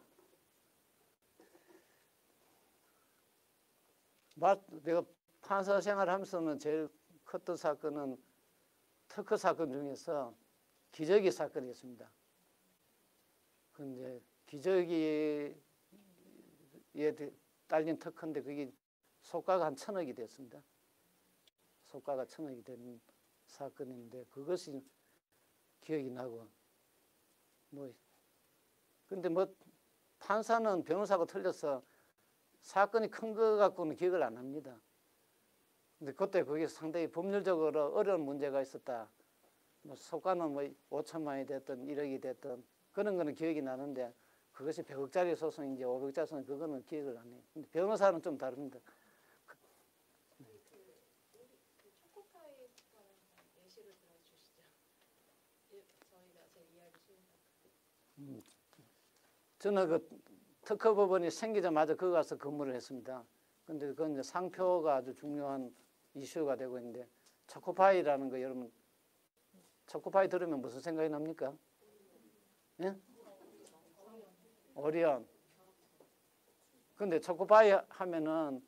내가 판사 생활하면서는 제일 컸던 사건은 특허 사건 중에서 기저귀 사건이었습니다. 근데 기저귀에 딸린 특허인데 그게 소가가 한 1,000억이 됐습니다. 소가가 1,000억이 된 사건인데 그것이 기억이 나고 근데 판사는 변호사하고 틀려서 사건이 큰 거 갖고는 기억을 안 합니다. 근데 그때 그게 상당히 법률적으로 어려운 문제가 있었다. 소가는 5천만 원이 됐든 1억이 됐든 그런 거는 기억이 나는데 그것이 100억짜리 소송인지 500억짜리 소송인지 그거는 기억을 안 해요. 근데 변호사는 좀 다릅니다. 초코파이 관한 예시를 들어주시죠. 저희가 제 이야기 수행할 저는 그 특허법원이 생기자마자 거기 가서 근무를 했습니다. 근데 그건 이제 상표가 아주 중요한 이슈가 되고 있는데 초코파이라는 거 여러분 초코파이 들으면 무슨 생각이 납니까? 예? 오리온. 근데 초코파이 하면은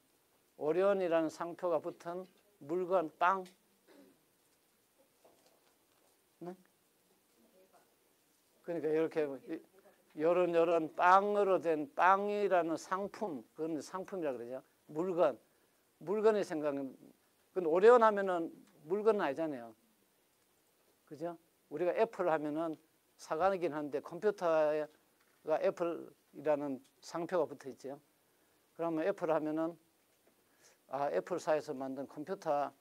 오리온이라는 상표가 붙은 물건 빵. 네? 그러니까 이렇게 요런 빵으로 된 빵이라는 상품, 그건 상품이라 그러죠. 물건이 생각은. 근데 오리온 하면은 물건은 아니잖아요. 그죠? 우리가 애플 하면은 사과이긴 한데 컴퓨터가 애플이라는 상표가 붙어 있죠. 그러면 애플 하면은 애플사에서 만든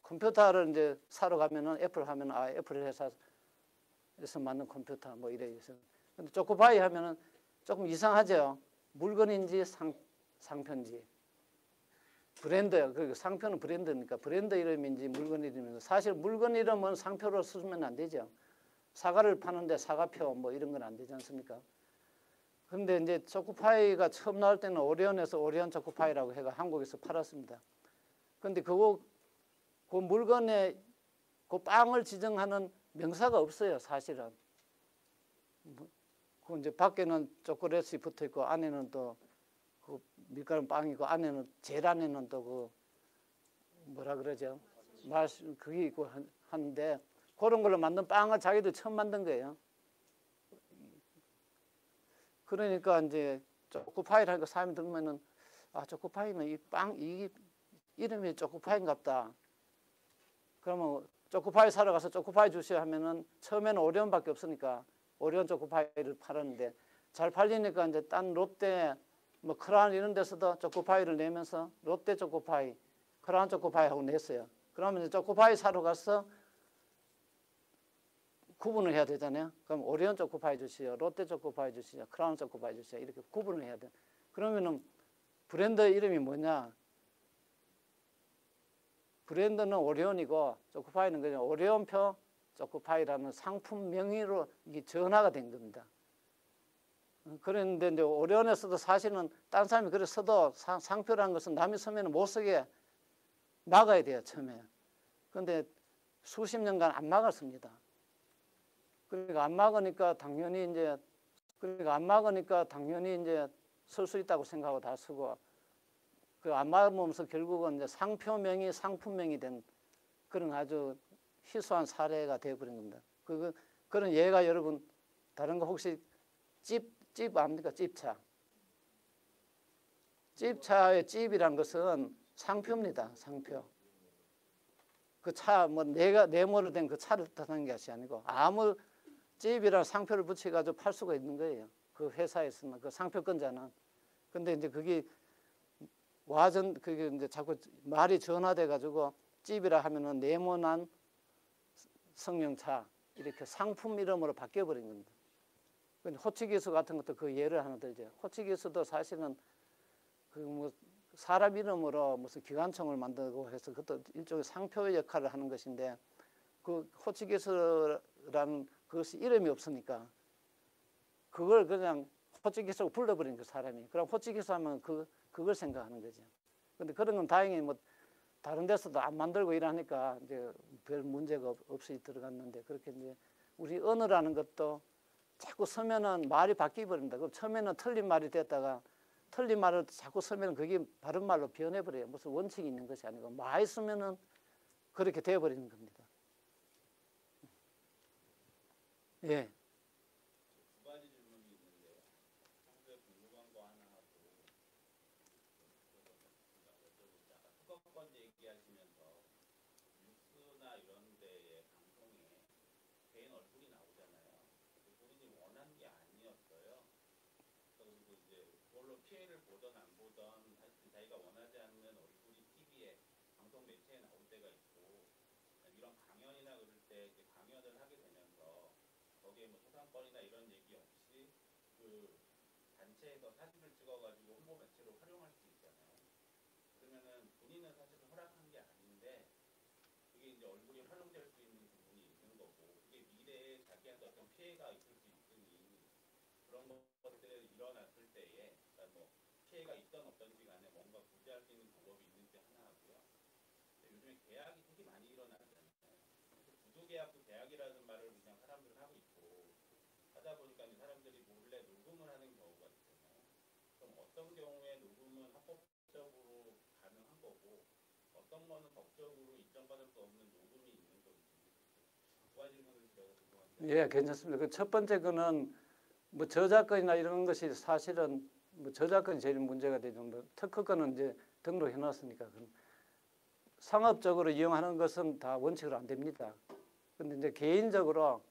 컴퓨터를 이제 사러 가면은 애플 하면은 애플 회사에서 만든 컴퓨터 뭐 이래 있어요. 근데 초코파이 하면은 조금 이상하죠. 물건인지 상표인지. 브랜드, 그 상표는 브랜드니까 브랜드 이름인지 물건 이름인지 사실 물건 이름은 상표로 쓰면 안 되죠. 사과를 파는데 사과표 뭐 이런 건 안 되지 않습니까? 근데 이제 초코파이가 처음 나올 때는 오리온에서 오리온 초코파이라고 해가 한국에서 팔았습니다. 근데 그 물건에 그 빵을 지정하는 명사가 없어요, 사실은. 그 이제 밖에는 초콜릿이 붙어 있고 안에는 또 그 밀가루 빵이고 안에는 젤 안에는 또 그 뭐라 그러죠? 그게 있고 하는데 그런 걸로 만든 빵을 자기들 처음 만든 거예요. 그러니까 이제 초코파이라는 거 사람이 들으면은 아 초코파이는 이 이름이 초코파이인갑다. 그러면 초코파이 사러 가서 초코파이 주시오 하면은 처음에는 오리온밖에 없으니까 오리온 초코파이를 팔았는데 잘 팔리니까 이제 딴 롯데 뭐 크라운 이런 데서도 초코파이를 내면서 롯데 초코파이, 크라운 초코파이 하고 냈어요. 그러면 이제 초코파이 사러 가서 구분을 해야 되잖아요. 그럼 오리온 초코파이 주시오, 롯데 초코파이 주시오, 크라운 초코파이 주시오 이렇게 구분을 해야 돼. 그러면은 브랜드 이름이 뭐냐? 브랜드는 오리온이고 초코파이는 그냥 오리온표 초코파이라는 상품 명의로 이게 전화가 된 겁니다. 그런데 이제 오리온에서도 사실은 딴 사람이 그래 써도 상표라는 것은 남이 쓰면 못 쓰게 막아야 돼요, 처음에. 그런데 수십 년간 안 막았습니다. 그러니까 안 막으니까 당연히 이제 쓸 수 있다고 생각하고 다 쓰고 그 안 막으면서 결국은 이제 상표명이 상품명이 된 그런 아주 희소한 사례가 되어버린 겁니다. 그런 예가 여러분 다른 거 혹시 찝 압니까? 찝차. 찝차의 찝이란 것은 상표입니다. 상표. 그 차 뭐 네모로 된 그 차를 뜻하는 것이 아니고 아무 찝이라는 상표를 붙여가지고 팔 수가 있는 거예요. 그 회사에서는 그 상표권자는. 근데 이제 그게 그게 이제 자꾸 말이 전화돼가지고 찝이라 하면은 네모난 성형차 이렇게 상품 이름으로 바뀌어버린 겁니다. 호치기수 같은 것도 그 예를 하나 들죠. 호치기수도 사실은 그 뭐 사람 이름으로 무슨 기관총을 만들고 해서 그것도 일종의 상표 역할을 하는 것인데 그 호치기수라는 그것이 이름이 없으니까 그걸 그냥 호치기수라고 불러버린 그 사람이. 그럼 호치기수 하면 그걸 생각하는 거죠. 근데 그런 건 다행히 뭐 다른 데서도 안 만들고 일하니까 이제 별 문제가 없이 들어갔는데 그렇게 이제 우리 언어라는 것도 자꾸 쓰면은 말이 바뀌어 버립니다. 그럼 처음에는 틀린 말이 됐다가 틀린 말을 자꾸 쓰면 그게 바른 말로 변해버려요. 무슨 원칙이 있는 것이 아니고 많이 쓰면은 그렇게 되어버리는 겁니다. 예. 두 가지 질문이 있는데요. 평소에 궁금한 거 하나 하고 여쭤보자. 아까 특허권 얘기하시면서 뉴스나 이런 데의 방송에 개인 얼굴이 나오잖아요. 본인이 원한 게 아니었어요. 그리고 이제 그걸로 피해를 보던 안 보던 하여튼 자기가 원하지 않는 얼굴이 TV에 방송 매체에 나올 때가 있고 이런 강연이나 그럴 때 이제 강연을 하게 되면서 거기에 뭐 초상권이나 이런 얘기 없이 그 단체에서 사진을 찍어가지고 홍보 매체로 활용할 수 있잖아요. 그러면은 본인은 사실 허락한 게 아닌데 그게 이제 얼굴이 활용될 수 있는 부분이 있는 거고 그게 미래에 자기한테 어떤 피해가 있을 수 있으니 그런 것들이 일어났을 때에 그러니까 뭐 피해가 있던 없던지 간에 뭔가 구제할 수 있는 방법이 있는지 하나 하고요. 요즘에 계약이 되게 많이 일어나잖아요. 구조계약도 계약이라는 말을 그냥 사람들은 하고 있고 하다 보니까 사람들이 몰래 녹음을 하는 경우가 있잖아요. 그럼 어떤 경우에 녹음은 합법적으로 가능한 거고 어떤 거는 법적으로 인정받을 수 없는 녹음이 있는 건지 두 가지 질문을 드려서 궁금한데. 예, 괜찮습니다. 그 첫 번째 거는 뭐 저작권이나 이런 것이 사실은 뭐 저작권이 제일 문제가 되죠. 뭐 특허권은 이제 등록해 놨으니까 상업적으로 이용하는 것은 다 원칙으로 안 됩니다. 근데 이제 개인적으로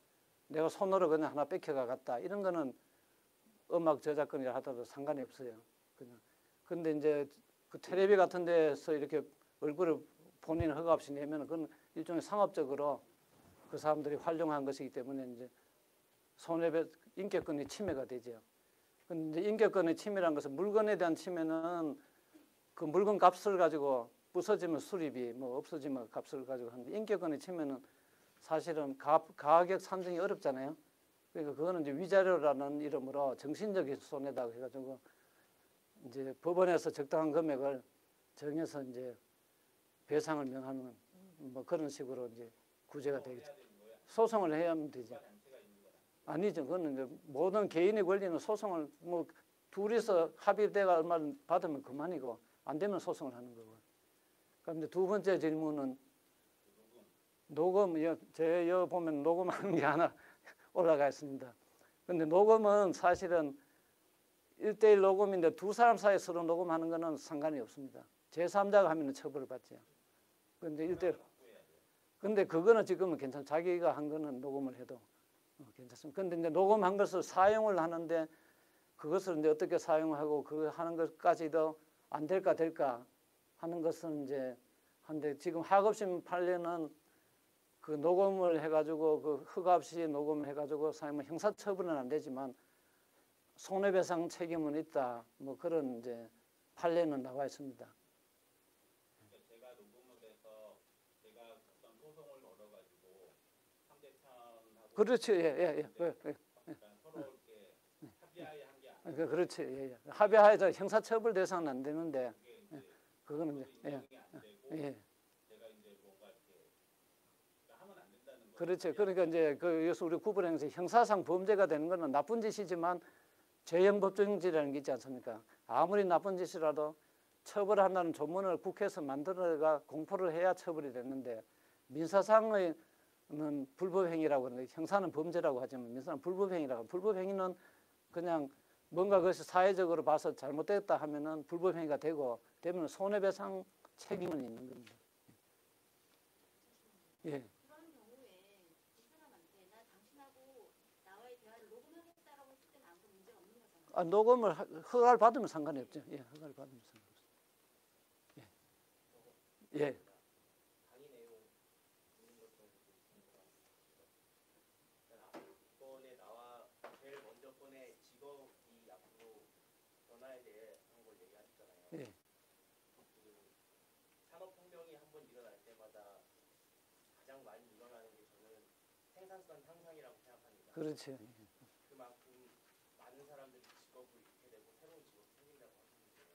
내가 손으로 그냥 하나 뺏겨가 갔다 이런 거는 음악 저작권이라 하더라도 상관이 없어요. 그냥. 근데 이제 그 텔레비 같은 데서 이렇게 얼굴을 본인 허가 없이 내면 그건 일종의 상업적으로 그 사람들이 활용한 것이기 때문에 이제 손해배 인격권의 침해가 되죠. 근데 이제 인격권의 침해라는 것은 물건에 대한 침해는 그 물건 값을 가지고 부서지면 수리비, 뭐 없어지면 값을 가지고 하는데 인격권의 침해는 사실은 가격 산정이 어렵잖아요. 그러니까 그거는 이제 위자료라는 이름으로 정신적인 손해다 해가지고 이제 법원에서 적당한 금액을 정해서 이제 배상을 명하는 뭐 그런 식으로 이제 구제가 되겠죠. 소송을 해야 하면 되죠. 아니죠. 그거는 이제 모든 개인의 권리는 소송을 뭐 둘이서 합의대가 얼마를 받으면 그만이고 안 되면 소송을 하는 거고. 그럼 이제 두 번째 질문은 녹음, 제 보면 녹음하는 게 하나 올라가 있습니다. 근데 녹음은 사실은 1대1 녹음인데 두 사람 사이에 서로 녹음하는 거는 상관이 없습니다. 제3자가 하면 처벌을 받죠. 근데 1대1. 근데 그거는 지금은 괜찮아. 자기가 한 거는 녹음을 해도 괜찮습니다. 근데 이제 녹음한 것을 사용을 하는데 그것을 이제 어떻게 사용하고 그 하는 것까지도 안 될까 하는 것은 이제 한데 지금 하급심 판례는 그 녹음을 해가지고 그 허가 없이 녹음을 해가지고 사용하면 형사처벌은 안 되지만 손해배상 책임은 있다. 뭐 그런 이제 판례는 나와 있습니다. 제가 녹음을 해서 제가 어떤 소송을 걸어가지고 상대편하고 그렇지, 예. 서로 이렇게 합의하에 한 게 아니고 그렇지, 예. 합의하에서 형사처벌 대상은 안 되는데 그거는 이제 예. 제가 이제 뭔가 이렇게 하면 안 된다는 거. 그렇죠. 그러니까 이제 여기서 우리 구분해서 형사상 범죄가 되는 거는 나쁜 짓이지만 죄형 법정지라는 게 있지 않습니까? 아무리 나쁜 짓이라도 처벌한다는 조문을 국회에서 만들어가 공포를 해야 처벌이 됐는데 민사상의 는 불법행위라고 하는데 형사는 범죄라고 하지만 민사는 불법행위라고. 불법행위는 그냥 뭔가 그것이 사회적으로 봐서 잘못됐다 하면은 불법행위가 되면 손해배상 책임은 있는 겁니다. 예. 그런 경우에 이 사람한테 나 당신하고 나와의 대화를 녹음하겠다라고 했을 때는 아무 문제가 없는 거잖아요. 녹음을 허가를 받으면 상관이 없죠. 예, 허가를 받으면 상관없어요. 예. 예. 산업혁명이 한번 일어날 때마다 가장 많이 일어나는 게 저는 생산성 향상이라고 생각합니다. 그렇지. 그만큼 많은 사람들이 직업을 잃게 되고 새로운 직업이 생긴다고 하시는데,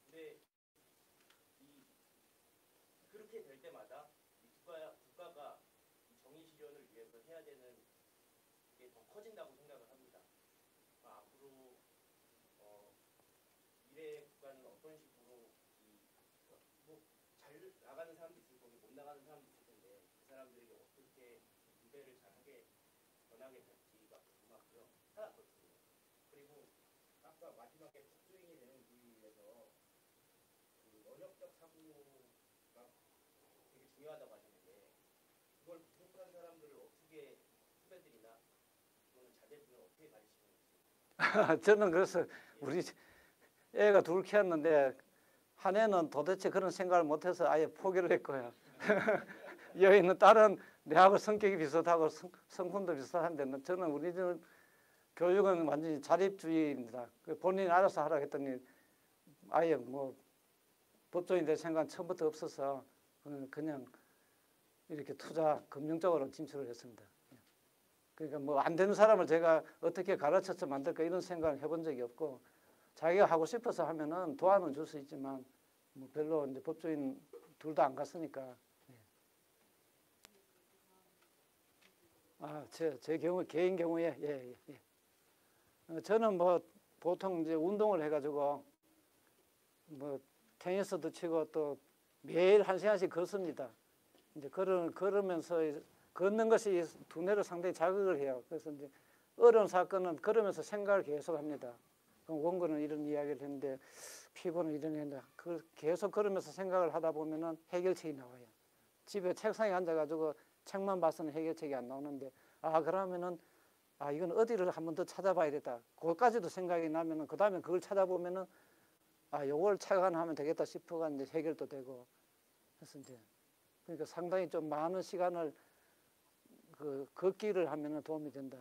근데 그렇게 될 때마다 이 국가가 이 정의 실현을 위해서 해야 되는 게 더 커진다고 생각을 합니다. 앞으로 미래의 국가는 어떤 식으로 잘 나가는 사람도 있을 거고 못 나가는 사람도 있을 텐데 그 사람들에게 어떻게 유배를 잘하게 변하게 될지가 궁금하고요. 하나 더 있습니다. 그리고 아까 마지막에 법조인이 되는 부위에서 그 원형적 사고가 되게 중요하다고 하셨는데 그걸 부족한 사람들을 어떻게 후배들이나 또는 자제분을 어떻게 가르치는 건지. 저는 그래서 우리 애가 둘 키웠는데 한 애는 도대체 그런 생각을 못해서 아예 포기를 했고요. 여기는 딸은 내하고 성격이 비슷하고 성품도 비슷한데 저는 우리 집 교육은 완전히 자립주의입니다. 본인이 알아서 하라고 했더니 아예 뭐 법조인 될 생각은 처음부터 없어서 그냥 이렇게 금융 쪽으로 진출을 했습니다. 그러니까 뭐 안 되는 사람을 제가 어떻게 가르쳐서 만들까 이런 생각을 해본 적이 없고 자기가 하고 싶어서 하면은 도와는 줄 수 있지만 뭐 별로 이제 법조인 둘 다 안 갔으니까. 제 경우 개인 경우에 저는 뭐 보통 이제 운동을 해가지고 뭐 테니스도 치고 또 매일 1시간씩 걷습니다. 이제 걸으면서 걷는 것이 두뇌를 상당히 자극을 해요. 그래서 이제 어려운 사건은 걸으면서 생각을 계속합니다. 원고는 이런 이야기를 했는데 피고는 이런 했는데 계속 걸으면서 생각을 하다 보면은 해결책이 나와요. 집에 책상에 앉아가지고 책만 봐서는 해결책이 안 나오는데 그러면은 이건 어디를 한 번 더 찾아봐야겠다. 그것까지도 생각이 나면은 그 다음에 그걸 찾아보면은 요걸 착안하면 되겠다 싶어가 이제 해결도 되고 그래서 이제 그러니까 상당히 좀 많은 시간을 걷기를 하면은 도움이 된다.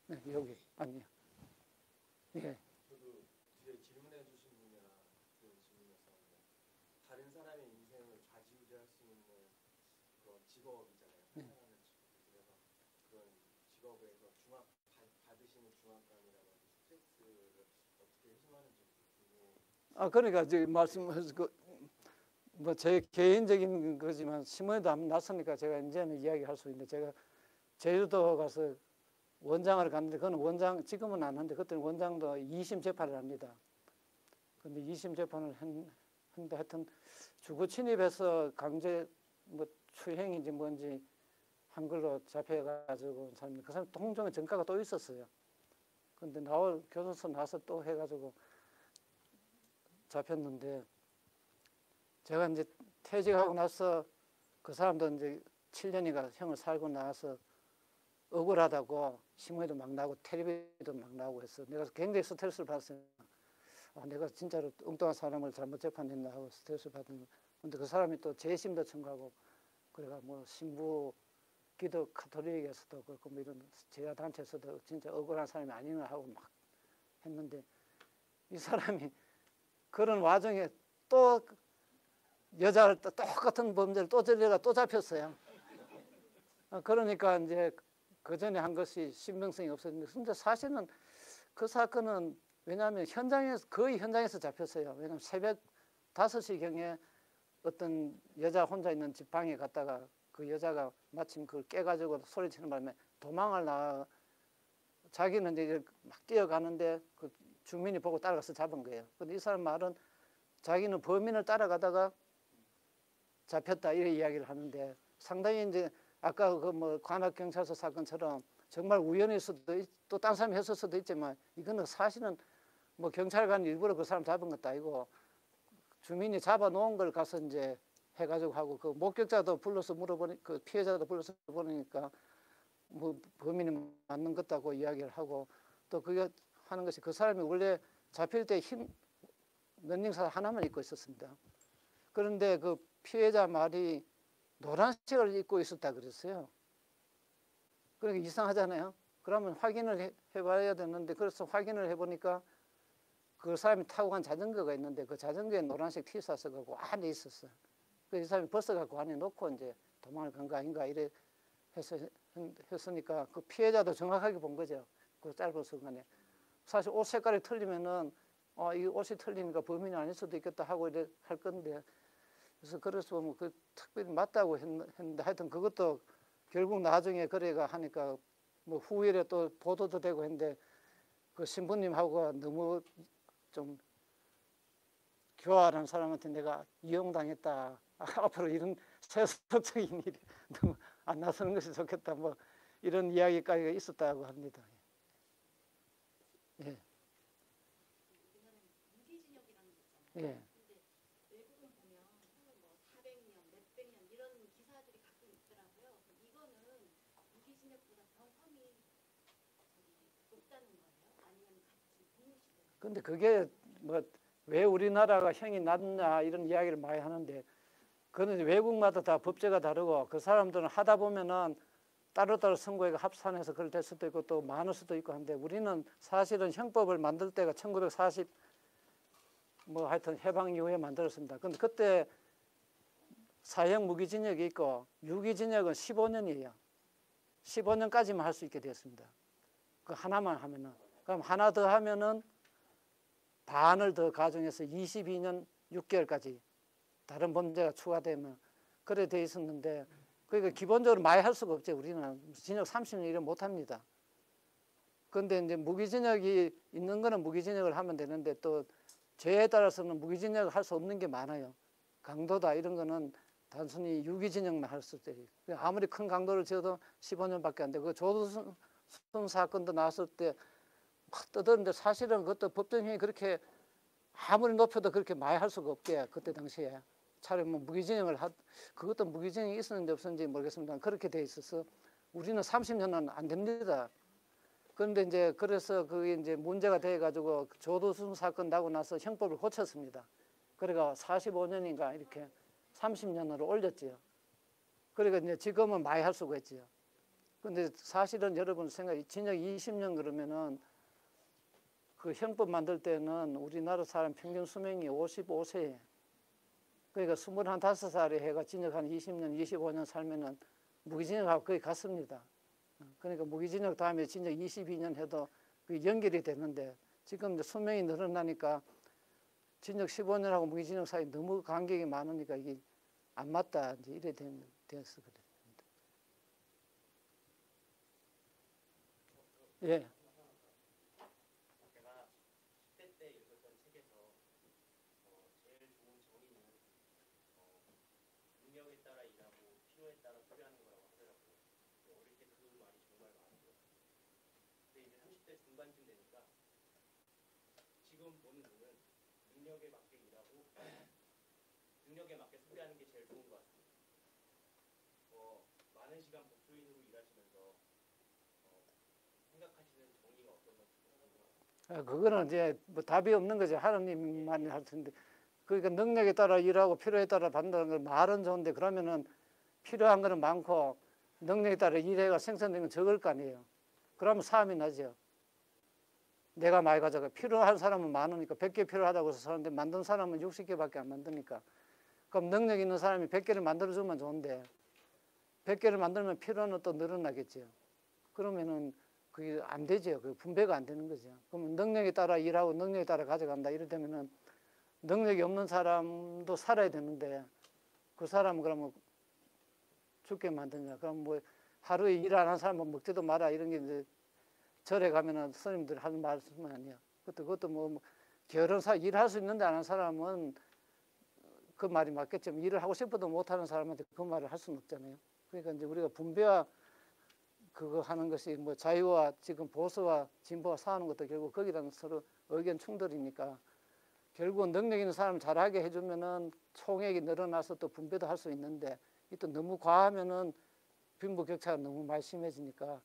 네, 여기 아니요. 예. 저도 뒤에 질문해 주신 분이랑 그 질문에서 다른 사람의 인생을 좌지우지할 수 있는 그런 직업이잖아요. 네. 사랑하는 직업. 그래서 그런 받으시는 중압감이라든지 스트레스를 어떻게 해소하는지 궁금해요. 그러니까 지금 말씀하신 뭐제 개인적인 거지만 신문에도 한번 났으니까 제가 이제는 이야기할 수 있는데, 제가 제주도 가서 원장을 갔는데, 그건 원장 지금은 안 하는데 그때는 원장도 2심 재판을 합니다. 근데 2심 재판을 했는데 하여튼 주거 침입해서 강제 뭐 추행인지 뭔지 한 걸로 잡혀가지고 그 사람 통정에 전가가 또 있었어요. 근데 교도소 나와서 또 해가지고 잡혔는데, 제가 이제 퇴직하고 나서 그 사람도 이제 7년인가 형을 살고 나서 억울하다고 신문에도 막 나오고 텔레비전도 막 나오고 해서 내가 굉장히 스트레스를 받았어요. 내가 진짜로 엉뚱한 사람을 잘못 재판했나 하고 스트레스를 받는. 근데 그 사람이 또 재심도 청구하고, 그래가 뭐 신부 기도 카톨릭에서도 그렇고 뭐 이런 제야단체에서도 진짜 억울한 사람이 아니나 하고 막 했는데, 이 사람이 그런 와중에 또 여자를 똑같은 범죄를 또 저지르다가 또 잡혔어요. 그러니까 이제 그 전에 한 것이 신빙성이 없었는데, 근데 사실은 그 사건은 왜냐하면 거의 현장에서 잡혔어요. 왜냐하면 새벽 5시경에 어떤 여자 혼자 있는 집 방에 갔다가 그 여자가 마침 그걸 깨가지고 소리치는 바람에 도망을 자기는 이제 막 뛰어가는데 그 주민이 보고 따라가서 잡은 거예요. 근데 이 사람 말은 자기는 범인을 따라가다가 잡혔다 이런 이야기를 하는데, 상당히 이제 아까 그 뭐 관악경찰서 사건처럼 정말 우연일 수도 또 딴 사람이 했을 수도 있지만, 이거는 사실은 뭐 경찰관이 일부러 그 사람 잡은 것도 아니고 주민이 잡아놓은 걸 가서 이제 해가지고 하고, 그 목격자도 불러서 물어보니, 그 피해자도 불러서 보니까 뭐 범인이 맞는 것 같다고 이야기를 하고, 또 그게 하는 것이 그 사람이 원래 잡힐 때 흰 런닝사 하나만 입고 있었습니다. 그런데 그 피해자 말이 노란색을 입고 있었다 그랬어요. 그러니까 이상하잖아요. 그러면 확인을 해봐야 되는데, 그래서 확인을 해보니까 그 사람이 타고 간 자전거가 있는데 그 자전거에 노란색 티셔츠가 안에 있었어요. 그래서 이 사람이 벗어갖고 안에 놓고 이제 도망을 간 거 아닌가 이래 했으니까 그 피해자도 정확하게 본 거죠. 그 짧은 순간에. 사실 옷 색깔이 틀리면은 이 옷이 틀리니까 범인이 아닐 수도 있겠다 하고 이래 할 건데, 그래서 뭐 그 특별히 맞다고 했는데, 하여튼 그것도 결국 나중에 그래가 하니까 뭐 후일에 또 보도도 되고 했는데, 그 신부님하고 너무 좀 교활한 사람한테 내가 이용당했다. 앞으로 이런 세속적인 일이 너무 안 나서는 것이 좋겠다. 뭐 이런 이야기까지 있었다고 합니다. 예. 무기징역이라는 게 있잖아요. 예. 근데 외국은 보면 뭐 400년, 몇백 년 이런 기사들이 가끔 있더라고요. 이거는 무기징역보다 더 형이 높다는 거예요? 아니면 같이 동일시돼요? 근데 그게 뭐 왜 우리나라가 형이 낮냐 이런 이야기를 많이 하는데, 그건 외국마다 다 법제가 다르고 그 사람들은 하다 보면은 따로따로 선고해가 합산해서 그럴 될 수도 있고 또 많을 수도 있고 한데, 우리는 사실은 형법을 만들 때가 1940 뭐 하여튼 해방 이후에 만들었습니다. 근데 그때 사형 무기징역이 있고 유기징역은 15년이에요. 15년까지만 할 수 있게 되었습니다. 그 하나만 하면은. 그럼 하나 더 하면은 반을 더 가중해서 22년 6개월까지 다른 범죄가 추가되면 그래 돼 있었는데, 그러니까 기본적으로 많이 할 수가 없죠. 우리는 징역 30년 이래 못 합니다. 그런데 이제 무기징역이 있는 거는 무기징역을 하면 되는데, 또 죄에 따라서는 무기징역을 할 수 없는 게 많아요. 강도다 이런 거는 단순히 유기징역만 할 수 있어요. 아무리 큰 강도를 지어도 15년밖에 안 되고, 그 조두순 사건도 나왔을 때 막 떠드는데, 사실은 그것도 법정형이 그렇게 아무리 높여도 그렇게 많이 할 수가 없게 그때 당시에 차라리 뭐 무기징역을 그것도 무기징역이 있었는지 없었는지 모르겠습니다. 그렇게 돼 있어서 우리는 30년은 안 됩니다. 그런데 이제 그래서 그게 이제 문제가 돼가지고 조두순 사건 나고 나서 형법을 고쳤습니다. 그래가 45년인가 이렇게 30년으로 올렸지요. 그러니까 이제 지금은 많이 할 수가 있지요. 근데 사실은 여러분 생각이 징역 20년 그러면은 그 형법 만들 때는 우리나라 사람 평균 수명이 55세예요. 그러니까 25살에 해가 징역 한 20년, 25년 살면은 무기징역하고 거의 같습니다. 그러니까 무기징역 다음에 징역 22년 해도 그게 연결이 되는데 지금 이제 수명이 늘어나니까 징역 15년하고 무기징역 사이 너무 간격이 많으니까 이게 안 맞다 이제 이래 됐어 그래. 예. 제가 10대 때 읽었던 책에서 제일 좋은 정의는 능력에 따라 일하고 필요에 따라 소비하는 거라고 하더라고요. 어릴 때 그 말이 정말 많았고요. 근데 이제 30대 중반쯤 되니까 지금 보는 눈은 능력에 맞게 일하고 능력에 맞게 소비하는 게 제일 좋은 것 같습니다. 많은 시간 법조인으로 일하시면서 생각하시는 정의가 어떤 건지 궁금합니다. 그거는 이제 뭐 답이 없는 거죠. 하나님만이 할 텐데. 그러니까 능력에 따라 일하고 필요에 따라 받는다는 건 말은 좋은데 그러면은 필요한 거는 많고 능력에 따라 일해가 생산되는 건 적을 거 아니에요. 그러면 싸움이 나죠. 내가 많이 가져가. 필요한 사람은 많으니까 100개 필요하다고 해서 사는데 만든 사람은 60개밖에 안 만드니까. 그럼 능력 있는 사람이 100개를 만들어주면 좋은데 100개를 만들면 필요는 또 늘어나겠죠. 그러면은 그게 안 되죠. 그 분배가 안 되는 거죠. 그러면 능력에 따라 일하고 능력에 따라 가져간다. 이러되면은 능력이 없는 사람도 살아야 되는데 그 사람은 그러면 죽게 만드냐. 그럼 뭐 하루에 일 안 하는 사람은 먹지도 마라. 이런 게 이제 절에 가면은 스님들이 하는 말씀 아니야. 그것도 뭐 결혼사 일할 수 있는데 안 하는 사람은 그 말이 맞겠지만 일을 하고 싶어도 못 하는 사람한테 그 말을 할 수는 없잖아요. 그러니까 이제 우리가 분배와 그거 하는 것이 뭐 자유와 지금 보수와 진보와 싸우는 것도 결국 거기랑 서로 의견 충돌이니까 결국은 능력 있는 사람 잘하게 해주면은 총액이 늘어나서 또 분배도 할 수 있는데 또 너무 과하면은 빈부격차가 너무 많이 심해지니까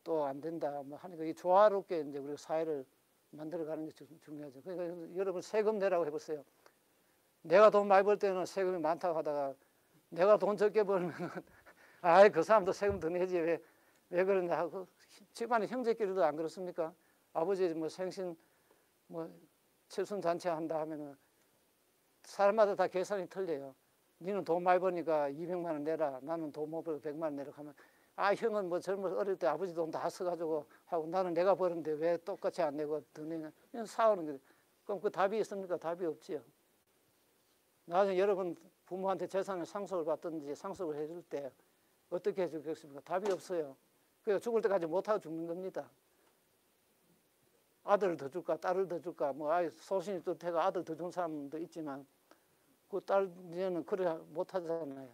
또 안 된다. 뭐 하니까 이 조화롭게 이제 우리가 사회를 만들어가는 게 중요하죠. 그러니까 여러분 세금 내라고 해보세요. 내가 돈 많이 벌 때는 세금이 많다고 하다가 내가 돈 적게 벌면 아이 그 사람도 세금 더 내지 왜 그러냐 하고 집안의 형제끼리도 안 그렇습니까? 아버지 뭐 생신 뭐 칠순 잔치 한다 하면은 사람마다 다 계산이 틀려요. 니는 돈 많이 버니까 200만 원 내라. 나는 돈 못 벌고 100만 원 내라 하면 아 형은 뭐 젊어서 어릴 때 아버지 돈 다 써가지고 하고 나는 내가 버는데 왜 똑같이 안 내고 더 내냐. 이런 싸우는 거죠. 그럼 그 답이 있습니까? 답이 없지요. 나중에 여러분 부모한테 재산을 상속을 받든지 상속을 해줄 때 어떻게 해주겠습니까? 답이 없어요. 그래서 죽을 때까지 못하고 죽는 겁니다. 아들을 더 줄까 딸을 더 줄까 뭐 아이 소신이 뜻해가 아들 더 준 사람도 있지만 그 딸 이제는 그래 못하잖아요.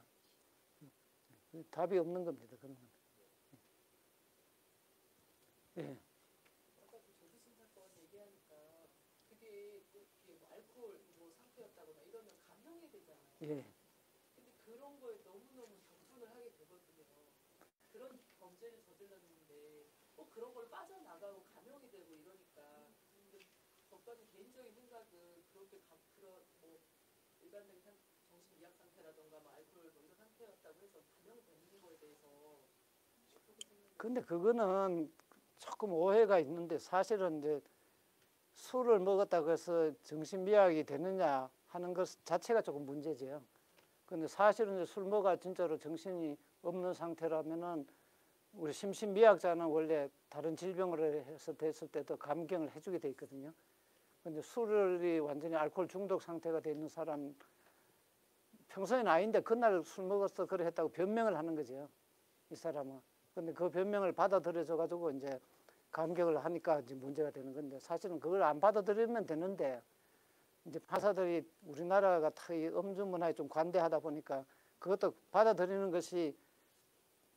답이 없는 겁니다. 그런 건. 예. 아까 그 조두순 사건 얘기하니까 그게 뭐 알코올 뭐 상태였다거나 이러면 감형이 되잖아요. 예. 근데 그런 거에 너무너무 격분을 하게 되거든요. 그런 범죄를 저질렀는데 꼭 그런 걸 빠져나가고 감형이 되고 이러니까 근데 법관님 개인적인 생각은 그렇게 그런 뭐 일반적인 정신 이약 상태라던가 뭐 알코올 뭐 이런 상태였다고 해서 감형되는 거에 대해서 어떻게 생각하세요? 근데 그거는 조금 오해가 있는데 사실은 이제 술을 먹었다고 해서 정신미약이 되느냐 하는 것 자체가 조금 문제죠. 근데 사실은 이제 술 먹어 진짜로 정신이 없는 상태라면은 우리 심신미약자는 원래 다른 질병을 해서 됐을 때도 감경을 해주게 돼 있거든요. 근데 술이 완전히 알코올 중독 상태가 돼 있는 사람 평소에는 아닌데 그날 술 먹었어 그래 했다고 변명을 하는 거죠. 이 사람은. 근데 그 변명을 받아들여져 가지고 이제 감격을 하니까 이제 문제가 되는 건데 사실은 그걸 안 받아들이면 되는데 이제 판사들이 우리나라가 이 음주 문화에 좀 관대하다 보니까 그것도 받아들이는 것이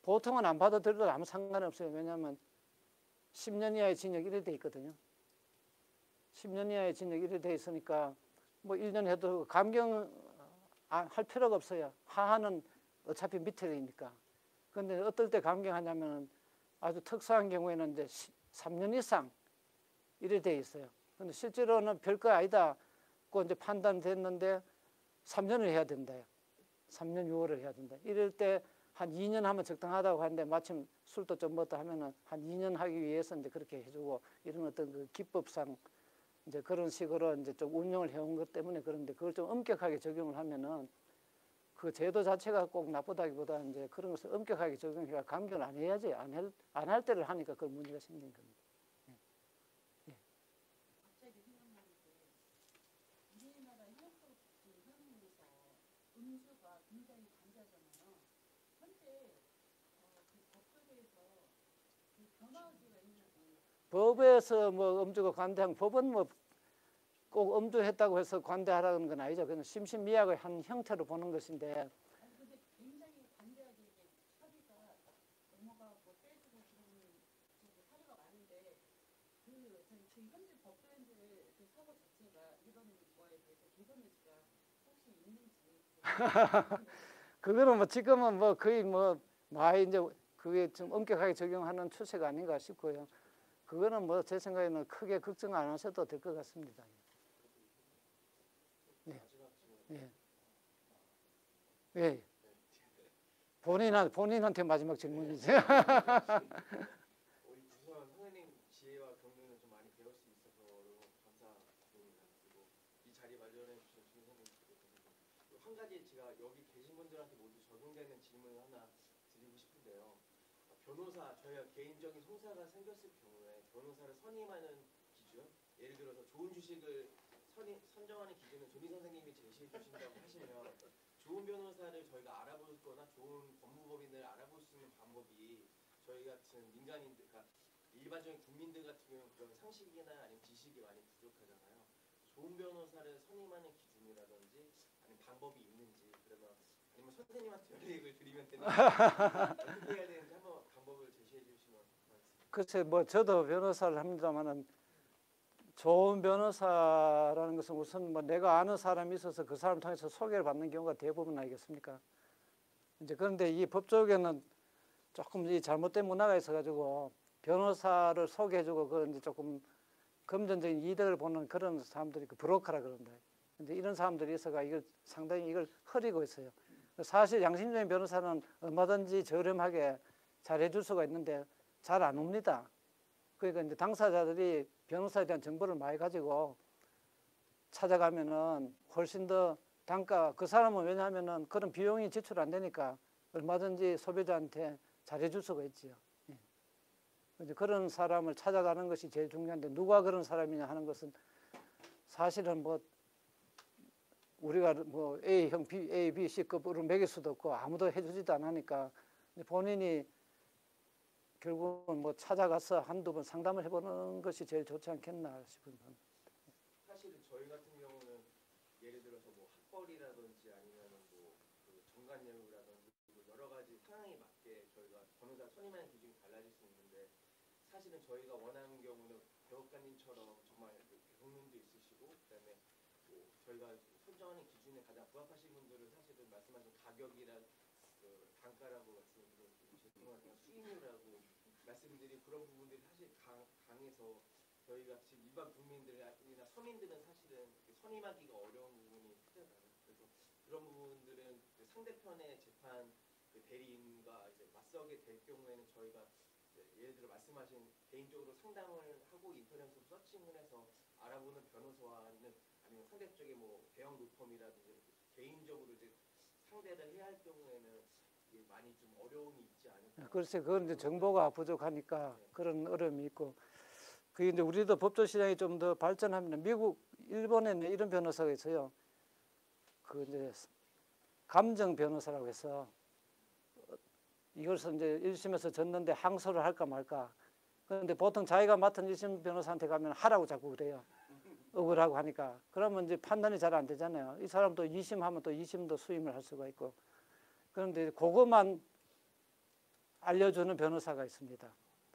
보통은 안 받아들여도 아무 상관이 없어요. 왜냐하면 10년 이하의 징역 이래 돼 있거든요. 10년 이하의 징역 이래 돼 있으니까 뭐 1년 해도 감경 할 필요가 없어요. 하한은 어차피 밑에니까. 그런데 어떨 때 감경하냐면 아주 특수한 경우에는 이제 3년 이상 이래 돼 있어요. 근데 실제로는 별거 아니다. 그 이제 판단됐는데 3년을 해야 된다요. 3년 6월을 해야 된다. 이럴 때 한 2년 하면 적당하다고 하는데 마침 술도 좀 먹다 하면은 한 2년 하기 위해서 이제 그렇게 해주고 이런 어떤 그 기법상 이제 그런 식으로 이제 좀 운영을 해온 것 때문에 그런데 그걸 좀 엄격하게 적용을 하면은 그 제도 자체가 꼭 나쁘다기보다 이제 그런 것을 엄격하게 적용해가 감경을 안 해야지 안 할 때를 하니까 그런 문제가 생긴 겁니다. 갑자기 생각나는 게 우리나라 현법 현행에서 음주가 굉장히 관대하잖아요. 현재 그 법조계에서 그 변화하기가 있는지. 법에서 뭐 음주가 관대한 법은 뭐 꼭 음주했다고 해서 관대하라는 건 아니죠. 그건 심신미약의 한 형태로 보는 것인데 아니 근데 굉장히 관대하게 이게 처리가 넘어가고 떼주고 그런 사례가 많은데 저희 현재 법조인들의 그 사고 자체가 이런 거에 대해서 개선 의지가 혹시 있는지. 그거는 뭐 지금은 뭐 거의 뭐 많이 이제 그게 좀 엄격하게 적용하는 추세가 아닌가 싶고요. 그거는 뭐 제 생각에는 크게 걱정 안 하셔도 될 것 같습니다. 예. 예. 본인한테 마지막 질문이죠. 우리 우선 선생님 지혜와 경륜을 좀 많이 배울 수 있어서 너무 감사드립니다. 그리고 이 자리 마련해 주신 주민 선생님께도 한 가지 제가 여기 계신 분들한테 모두 적용되는 질문을 하나 드리고 싶은데요. 변호사 저희가 개인적인 송사가 생겼을 경우에 변호사를 선임하는 기준, 예를 들어서 좋은 주식을 선정하는 기준은 조미 선생님이 제시해 주신다고 하시면 좋은 변호사를 저희가 알아보거나 좋은 법무법인을 알아볼 수 있는 방법이 저희 같은 민간인들, 그러니까 일반적인 국민들 같은 경우는 그런 상식이나 아니면 지식이 많이 부족하잖아요. 좋은 변호사를 선임하는 기준이라든지 아니면 방법이 있는지, 그러면 아니면 선생님한테 연락을 드리면 되는지 어떻게 해야 되는지 한번 방법을 제시해 주시면 고맙습니다. 글쎄 뭐 저도 변호사를 합니다만은 좋은 변호사라는 것은 우선 뭐 내가 아는 사람이 있어서 그 사람 통해서 소개를 받는 경우가 대부분 아니겠습니까? 이제 그런데 이 법조계는 조금 이 잘못된 문화가 있어가지고 변호사를 소개해주고 그 이제 조금 금전적인 이득을 보는 그런 사람들이 그 브로커라 그런다. 이제 이런 사람들이 있어가 이걸 상당히 이걸 흐리고 있어요. 사실 양심적인 변호사는 얼마든지 저렴하게 잘해줄 수가 있는데 잘 안 옵니다. 그러니까 이제 당사자들이 변호사에 대한 정보를 많이 가지고 찾아가면은 훨씬 더 단가, 그 사람은 왜냐하면은 그런 비용이 지출 안 되니까 얼마든지 소비자한테 잘해줄 수가 있지요. 예. 이제 그런 사람을 찾아가는 것이 제일 중요한데 누가 그런 사람이냐 하는 것은 사실은 뭐 우리가 뭐 A형, A, B, C급으로 매길 수도 없고 아무도 해주지도 않으니까 본인이 결국은 뭐 찾아가서 한두 번 상담을 해보는 것이 제일 좋지 않겠나 싶은 건. 사실은 저희 같은 경우는 예를 들어서 뭐 학벌이라든지 아니면 뭐그 정관예우라든지 여러 가지 상황에 맞게 저희가 변호사 선임하는 기준이 달라질 수 있는데 사실은 저희가 원하는 경우는 대법관님처럼 정말 경륜도 있으시고 그다음에 뭐 저희가 선정하는 기준에 가장 부합하신 분들은 사실은 말씀하신 가격이랑 그 단가라고 말씀드리면 죄송하지만 수익률하고 말씀드린 그런 부분들이 사실 강해서 저희가 지금 일반 국민들이나 서민들은 사실은 선임하기가 어려운 부분이 크잖아요. 그래서 그런 부분들은 그 상대편의 재판 그 대리인과 이제 맞서게 될 경우에는 저희가 예를 들어 말씀하신 개인적으로 상담을 하고 인터넷으로 서칭을 해서 알아보는 변호사와는 아니면 상대 쪽에 뭐 대형 로펌이라든지 개인적으로 이제 상대를 해야 할 경우에는 많이 좀 어려움이 있지 않을까. 글쎄 그건 이제 정보가 부족하니까 그런 어려움이 있고 그게 이제 우리도 법조 시장이 좀 더 발전하면 미국, 일본에는 이런 변호사가 있어요. 그 이제 감정 변호사라고 해서 이것을 이제 1심에서 졌는데 항소를 할까 말까. 그런데 보통 자기가 맡은 1심 변호사한테 가면 하라고 자꾸 그래요. 억울하고 하니까. 그러면 이제 판단이 잘 안 되잖아요. 이 사람도 2심 하면 또 2심도 수임을 할 수가 있고. 그런데 그것만 알려주는 변호사가 있습니다.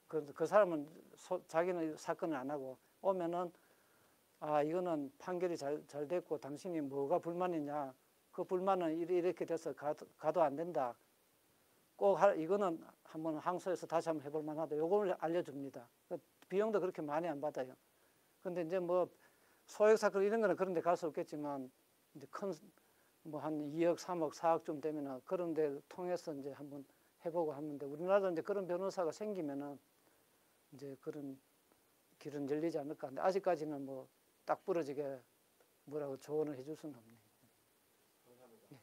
그 사람은 자기는 사건을 안 하고 오면은 아 이거는 판결이 잘 됐고 당신이 뭐가 불만이냐. 그 불만은 이렇게 돼서 가도 안 된다. 꼭 이거는 한번 항소해서 다시 한번 해볼 만하다. 요걸 알려줍니다. 비용도 그렇게 많이 안 받아요. 근데 이제 뭐 소액 사건 이런 거는 그런 데 갈 수 없겠지만 이제 큰 뭐 한 2억, 3억, 4억쯤 되면은 그런 데 통해서 이제 한번 해보고 하는데 우리나라도 이제 그런 변호사가 생기면은 이제 그런 길은 열리지 않을까. 근데 아직까지는 뭐 딱 부러지게 뭐라고 조언을 해줄 수는 없네요. 감사합니다. 예.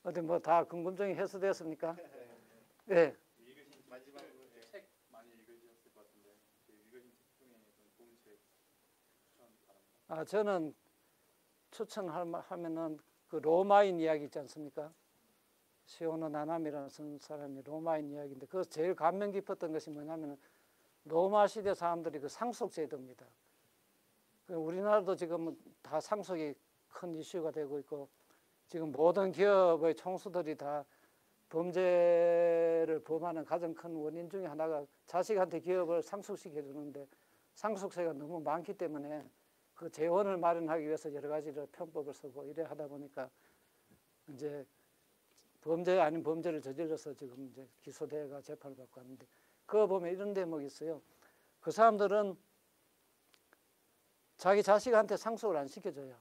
어디 뭐 다 궁금증이 해소됐습니까? 네. 마지막으로 책 많이 읽으셨을 것 같은데 읽으신 책 중에 좋은 책 추천 바랍니다. 저는 추천하면은 그 로마인 이야기 있지 않습니까? 시오노 나나미라는 사람이 로마인 이야기인데 그 제일 감명 깊었던 것이 뭐냐면은 로마 시대 사람들이 그 상속 제도입니다. 우리나라도 지금 다 상속이 큰 이슈가 되고 있고 지금 모든 기업의 총수들이 다 범죄를 범하는 가장 큰 원인 중에 하나가 자식한테 기업을 상속시켜 주는데 상속세가 너무 많기 때문에 그 재원을 마련하기 위해서 여러 가지를 편법을 쓰고 이래 하다 보니까 이제 범죄 아닌 범죄를 저질러서 지금 이제 기소대가 재판을 받고 하는데 그거 보면 이런 대목이 있어요. 그 사람들은 자기 자식한테 상속을 안 시켜줘요.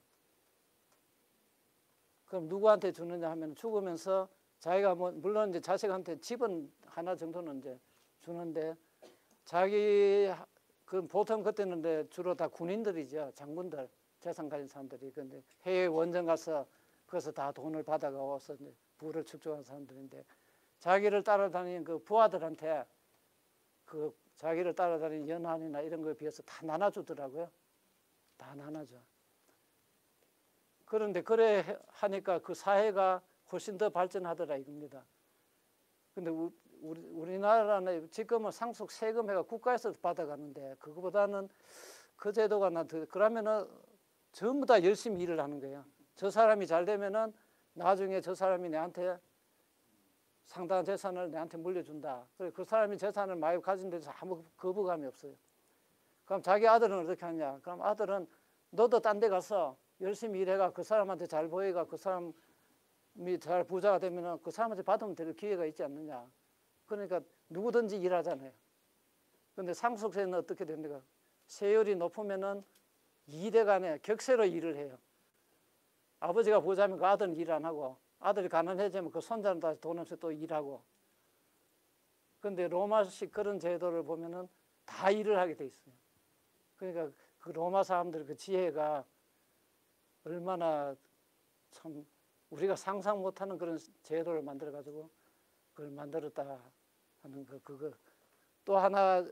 그럼 누구한테 주느냐 하면 죽으면서 자기가 뭐 물론 이제 자식한테 집은 하나 정도는 이제 주는데 자기 그 보통 그때는 이제 주로 다 군인들이죠. 장군들 재산 가진 사람들이 근데 해외 원정 가서 거기서 다 돈을 받아가서 이제 부를 축적한 사람들인데 자기를 따라다니는 그 부하들한테 그 자기를 따라다니는 연한이나 이런 거에 비해서 다 나눠주더라고요. 다 나눠줘. 그런데 그래 하니까 그 사회가 훨씬 더 발전하더라 이겁니다. 근데 우리나라는 지금은 상속 세금회가 국가에서 받아가는데 그거보다는 그 제도가 그러면은 전부 다 열심히 일을 하는 거예요. 저 사람이 잘 되면은 나중에 저 사람이 내한테 상당한 재산을 내한테 물려준다. 그래 그 사람이 재산을 많이 가진 데서 아무 거부감이 없어요. 그럼 자기 아들은 어떻게 하냐? 그럼 아들은 너도 딴 데 가서 열심히 일해가 그 사람한테 잘 보여가 그 사람이 잘 부자가 되면은 그 사람한테 받으면 될 기회가 있지 않느냐. 그러니까 누구든지 일하잖아요. 근데 상속세는 어떻게 됩니까? 세율이 높으면은 2대 간에 격세로 일을 해요. 아버지가 부자면 그 아들은 일 안 하고 아들이 가난해지면 그 손자는 다시 돈 없이 또 일하고. 근데 로마식 그런 제도를 보면은 다 일을 하게 돼 있어요. 그러니까 그 로마 사람들 그 지혜가 얼마나 참 우리가 상상 못하는 그런 제도를 만들어 가지고 그걸 만들었다 하는 그거. 또 하나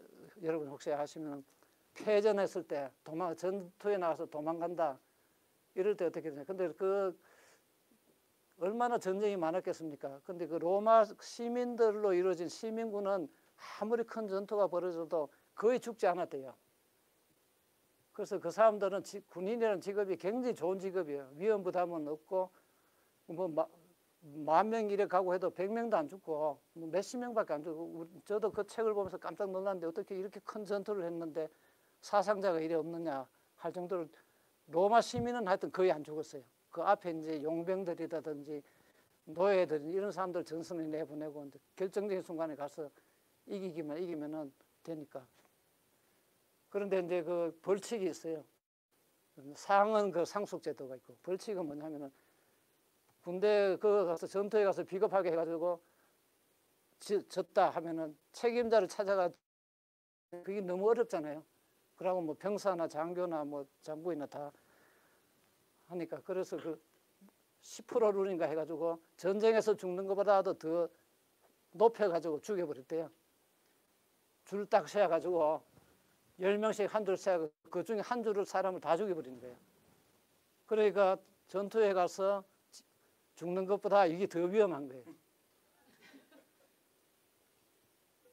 여러분 혹시 아시면 패전했을 때 전투에 나가서 도망간다 이럴 때 어떻게 되냐. 근데 그 얼마나 전쟁이 많았겠습니까? 근데 그 로마 시민들로 이루어진 시민군은 아무리 큰 전투가 벌어져도 거의 죽지 않았대요. 그래서 그 사람들은 군인이라는 직업이 굉장히 좋은 직업이에요. 위험 부담은 없고 뭐 10,000명 이래 가고 해도 100명도 안 죽고 뭐 몇십 명밖에 안 죽고 저도 그 책을 보면서 깜짝 놀랐는데 어떻게 이렇게 큰 전투를 했는데 사상자가 이래 없느냐 할 정도로 로마 시민은 하여튼 거의 안 죽었어요. 그 앞에 이제 용병들이라든지 노예들 이런 사람들 전선을 내보내고 결정적인 순간에 가서 이기면은 되니까. 그런데 이제 그 벌칙이 있어요. 상은 그 상속제도가 있고 벌칙은 뭐냐면은 군대 그 가서 전투에 가서 비겁하게 해가지고 졌다 하면은 책임자를 찾아가 그게 너무 어렵잖아요. 그러고 뭐 병사나 장교나 뭐 장군이나 다 하니까 그래서 그 10% 룰인가 해가지고 전쟁에서 죽는 것보다도 더 높여가지고 죽여버렸대요. 줄 딱 세워가지고 10명씩 한 줄 세워 그 중에 한 줄을 사람을 다 죽여버리는 거예요. 그러니까 전투에 가서 죽는 것보다 이게 더 위험한 거예요.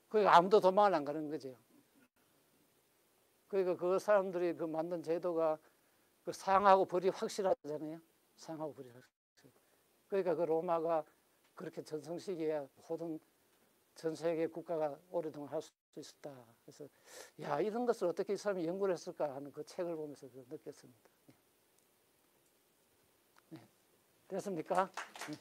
그러니까 아무도 도망을 안 가는 거죠. 그러니까 그 사람들이 그 만든 제도가 그 상하고 벌이 확실하잖아요. 상하고 벌이 확실해. 그러니까 그 로마가 그렇게 전성 시기에 모든 전 세계 국가가 오랫동안 할 수 있었다. 그래서 야 이런 것을 어떻게 이 사람이 연구를 했을까 하는 그 책을 보면서 느꼈습니다. 네. 됐습니까? 네.